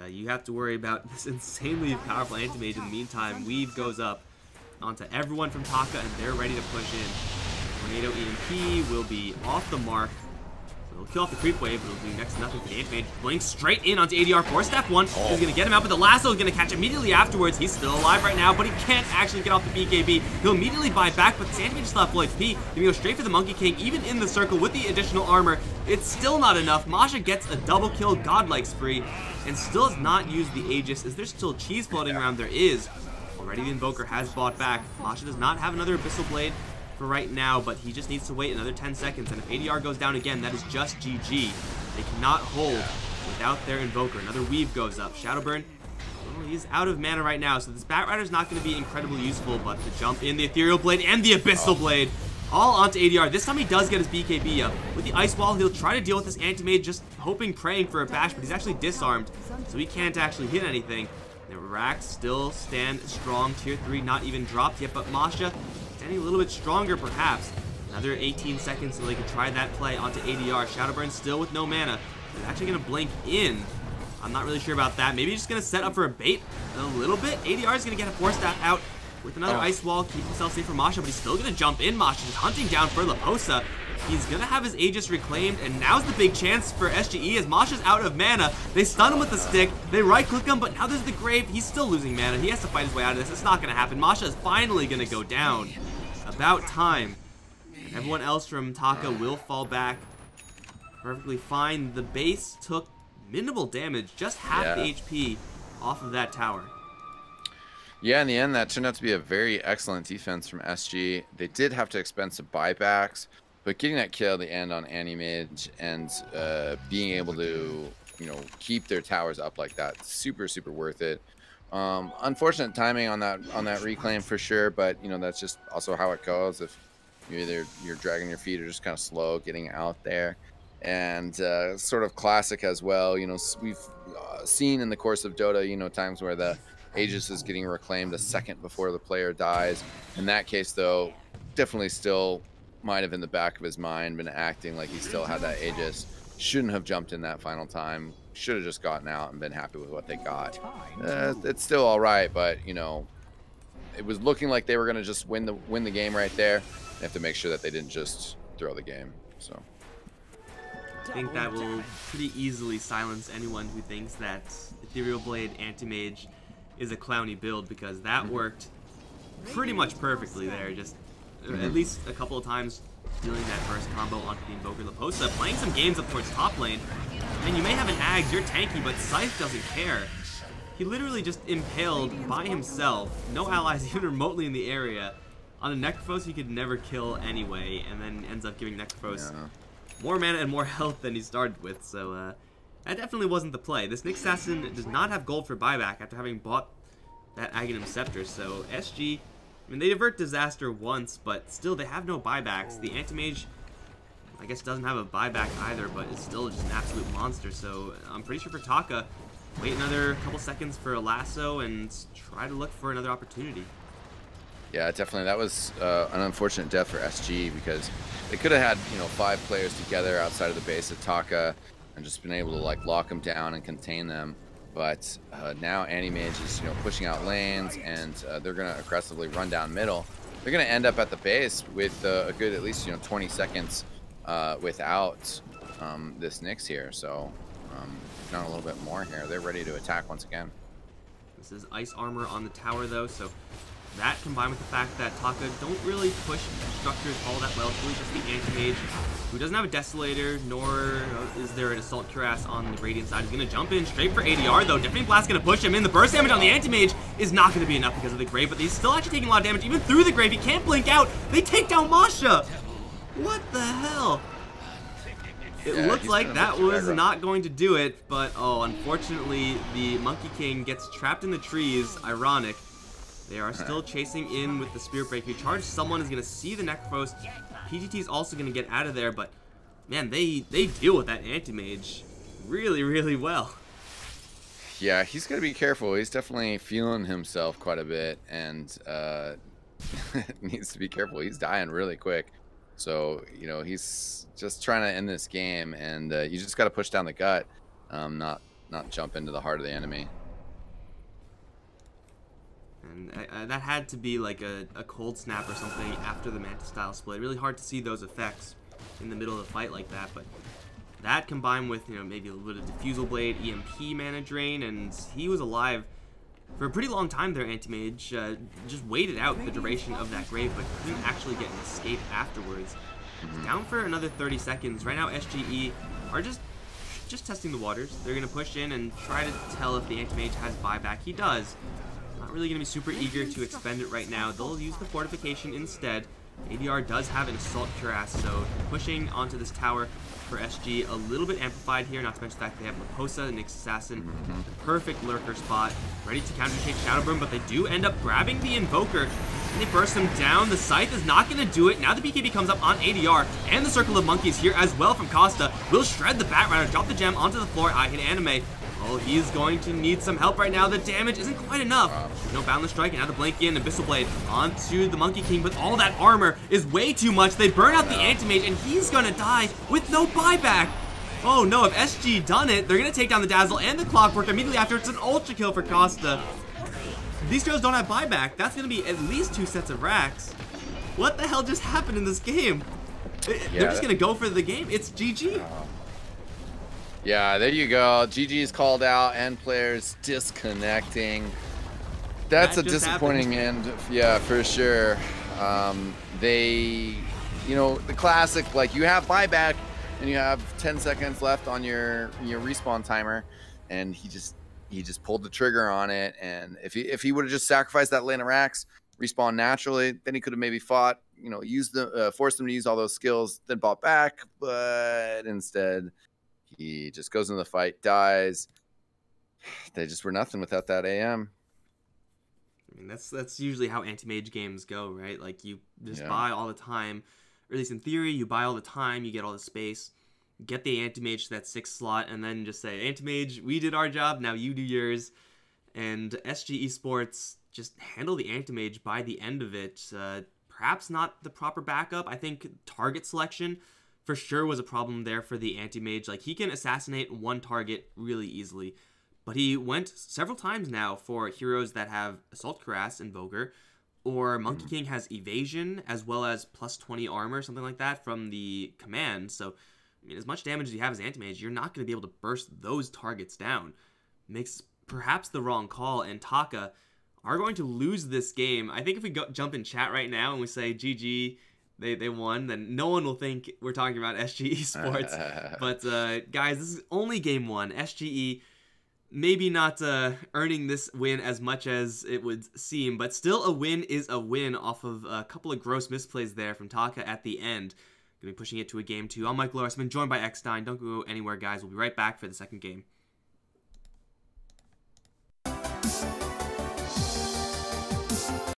you have to worry about this insanely powerful Anti-Mage. In the meantime, Weave goes up onto everyone from Taka, and they're ready to push in. Tornado EMP will be off the mark. So it'll kill off the creep wave, but it'll do next to nothing for the Anti-Mage. Blinks straight in onto ADR for step 1. He's going to get him out, but the lasso is going to catch immediately afterwards. He's still alive right now, but he can't actually get off the BKB. He'll immediately buy back, but the Anti-Mage still have full HP. He's going to go straight for the Monkey King, even in the circle with the additional armor. It's still not enough. Masha gets a double kill godlike spree and still has not used the Aegis. Is there still cheese floating around? There is. Already the Invoker has bought back. Masha does not have another Abyssal Blade for right now, but he just needs to wait another 10 seconds, and if ADR goes down again, that is just GG. They cannot hold without their Invoker. Another Weave goes up. Shadowburn, well, he's out of mana right now, so this Bat Rider is not going to be incredibly useful, but the jump in, the Ethereal Blade, and the Abyssal Blade, all onto ADR. This time he does get his BKB up. With the Ice Wall, he'll try to deal with this Anti-Mage, just hoping, praying for a bash, but he's actually disarmed, so he can't actually hit anything. The racks still stand strong. Tier 3 not even dropped yet, but Masha standing a little bit stronger perhaps. Another 18 seconds so they can try that play onto ADR. Shadowburn still with no mana. He's actually going to blink in. I'm not really sure about that. Maybe he's just going to set up for a bait a little bit. ADR is going to get a Force Staff out with another Ice Wall, keep himself safe from Masha, but he's still going to jump in. Masha is hunting down for Laposa. He's gonna have his Aegis reclaimed, and now's the big chance for SGE as Masha's out of mana. They stun him with the stick, they right-click him, but now there's the Grave. He's still losing mana. He has to fight his way out of this. It's not gonna happen. Masha is finally gonna go down. About time. And everyone else from Taka will fall back. Perfectly fine. The base took minimal damage, just half the HP off of that tower. Yeah, in the end, that turned out to be a very excellent defense from SG. They did have to expend some buybacks, but getting that kill at the end on Animage and being able to, you know, keep their towers up like that, super worth it. Unfortunate timing on that reclaim for sure, but you know that's just also how it goes. If you're dragging your feet or just kind of slow getting out there, and sort of classic as well. You know, we've seen in the course of Dota, you know, times where the Aegis is getting reclaimed a second before the player dies. In that case, though, definitely still might have in the back of his mind been acting like he still had that Aegis. Shouldn't have jumped in that final time. Should have just gotten out and been happy with what they got. It's still all right, but you know, it was looking like they were going to just win the game right there. They have to make sure that they didn't just throw the game. So I think that will pretty easily silence anyone who thinks that Ethereal Blade Anti-Mage is a clowny build, because that worked pretty much perfectly there. Just at least a couple of times dealing that first combo onto the Invoker Laposa, playing some games up towards top lane. And you may have an Ags, you're tanky, but Scythe doesn't care. He literally just impaled by himself, no allies even remotely in the area, on a Necrophos he could never kill anyway, and then ends up giving Necrophos more mana and more health than he started with. So that definitely wasn't the play. This Nyx Assassin does not have gold for buyback after having bought that Aghanim Scepter. So SG, I mean, they divert Disaster once, but still they have no buybacks. The Anti-Mage, I guess, doesn't have a buyback either, but it's still just an absolute monster. So I'm pretty sure for Taka, wait another couple seconds for a lasso and try to look for another opportunity. yeah, definitely that was an unfortunate death for SG, because they could have had, you know, 5 players together outside of the base of Taka and just been able to like lock them down and contain them. But now Animage is, you know, pushing out lanes, and they're going to aggressively run down middle. They're going to end up at the base with a good at least, you know, 20 seconds without this Nyx here. So if not a little bit more here, they're ready to attack once again. This is ice armor on the tower though, so that combined with the fact that Taka don't really push structures all that well. It's really just the Anti-Mage, who doesn't have a Desolator, nor is there an Assault Cuirass on the Radiant side. He's going to jump in straight for ADR, though. Deafening Blast going to push him in. The burst damage on the Anti-Mage is not going to be enough because of the Grave, but he's still actually taking a lot of damage, even through the Grave. He can't blink out. They take down Masha. What the hell? It looked like that was not going to do it, but oh, unfortunately, the Monkey King gets trapped in the trees. Ironic. They are still chasing in with the Spirit Break. If you charge, someone is going to see the Necrophos. PGT is also going to get out of there, but man, they deal with that Anti-Mage really well. Yeah, he's got to be careful. He's definitely feeling himself quite a bit, and needs to be careful. He's dying really quick. So, you know, he's just trying to end this game, and you just got to push down the gut, not jump into the heart of the enemy. And that had to be like a cold snap or something after the Manta style split. Really hard to see those effects in the middle of a fight like that, but that combined with, you know, maybe a little bit of Diffusal Blade, EMP mana drain, and he was alive for a pretty long time there. Anti-Mage just waited out the duration of that Grave, but couldn't actually get an escape afterwards. Down for another 30 seconds. Right now SGE are just testing the waters. They're going to push in and try to tell if the Anti-Mage has buyback. He does. Not really going to be super eager to expend it right now. They'll use the Fortification instead. ADR does have an Assault Cuirass, so pushing onto this tower for SG a little bit amplified here, not to mention the fact they have Laposa, Nyx Assassin, the perfect lurker spot, ready to counter-take Shadow Burn, but they do end up grabbing the Invoker, and they burst him down. The Scythe is not going to do it. Now the BKB comes up on ADR, and the Circle of Monkeys here as well from Costa. Will shred the Bat Rider, drop the gem onto the floor. I hit Anime. Oh, he's going to need some help right now. The damage isn't quite enough. No Boundless Strike, and now the Blink in, Abyssal Blade onto the Monkey King, but all that armor is way too much. They burn out the Anti-Mage, and he's gonna die with no buyback. Oh no, if SG done it, they're gonna take down the Dazzle and the Clockwork immediately after. It's an ultra kill for Costa. These heroes don't have buyback. That's gonna be at least 2 sets of racks. What the hell just happened in this game? They're just going to go for the game. It's GG. Yeah, there you go. GG's called out and players disconnecting. That's a disappointing end. Yeah, for sure. They, you know, the classic, like you have buyback and you have 10 seconds left on your respawn timer, and he just pulled the trigger on it. And if he would have just sacrificed that lane of racks, respawn naturally, then he could have maybe fought, you know, forced them to use all those skills, then bought back. But instead, he just goes into the fight, dies. They just were nothing without that AM. I mean, that's usually how anti-mage games go, right? Like, you just buy all the time, or at least in theory, you buy all the time, you get all the space, get the anti-mage to that 6th slot, and then just say, anti-mage, we did our job, now you do yours. And SG Esports just handle the anti-mage by the end of it. Perhaps not the proper backup. I think target selection for sure was a problem there for the anti-mage. Like, he can assassinate one target really easily. But he went several times now for heroes that have Assault Cuirass, Invoker, or Monkey King has Evasion, as well as plus 20 armor, something like that, from the command. So, I mean, as much damage as you have as Anti-Mage, you're not going to be able to burst those targets down. Makes perhaps the wrong call, and Taka are going to lose this game. I think if we jump in chat right now and we say, GG, they won, then no one will think we're talking about SG Esports. But, guys, this is only game 1. SGE maybe not earning this win as much as it would seem, but still a win is a win off of a couple of gross misplays there from Taka at the end. Going to be pushing it to a game 2. I'm Mike Loris. I've been joined by Eckstein. Don't go anywhere, guys. We'll be right back for the second game.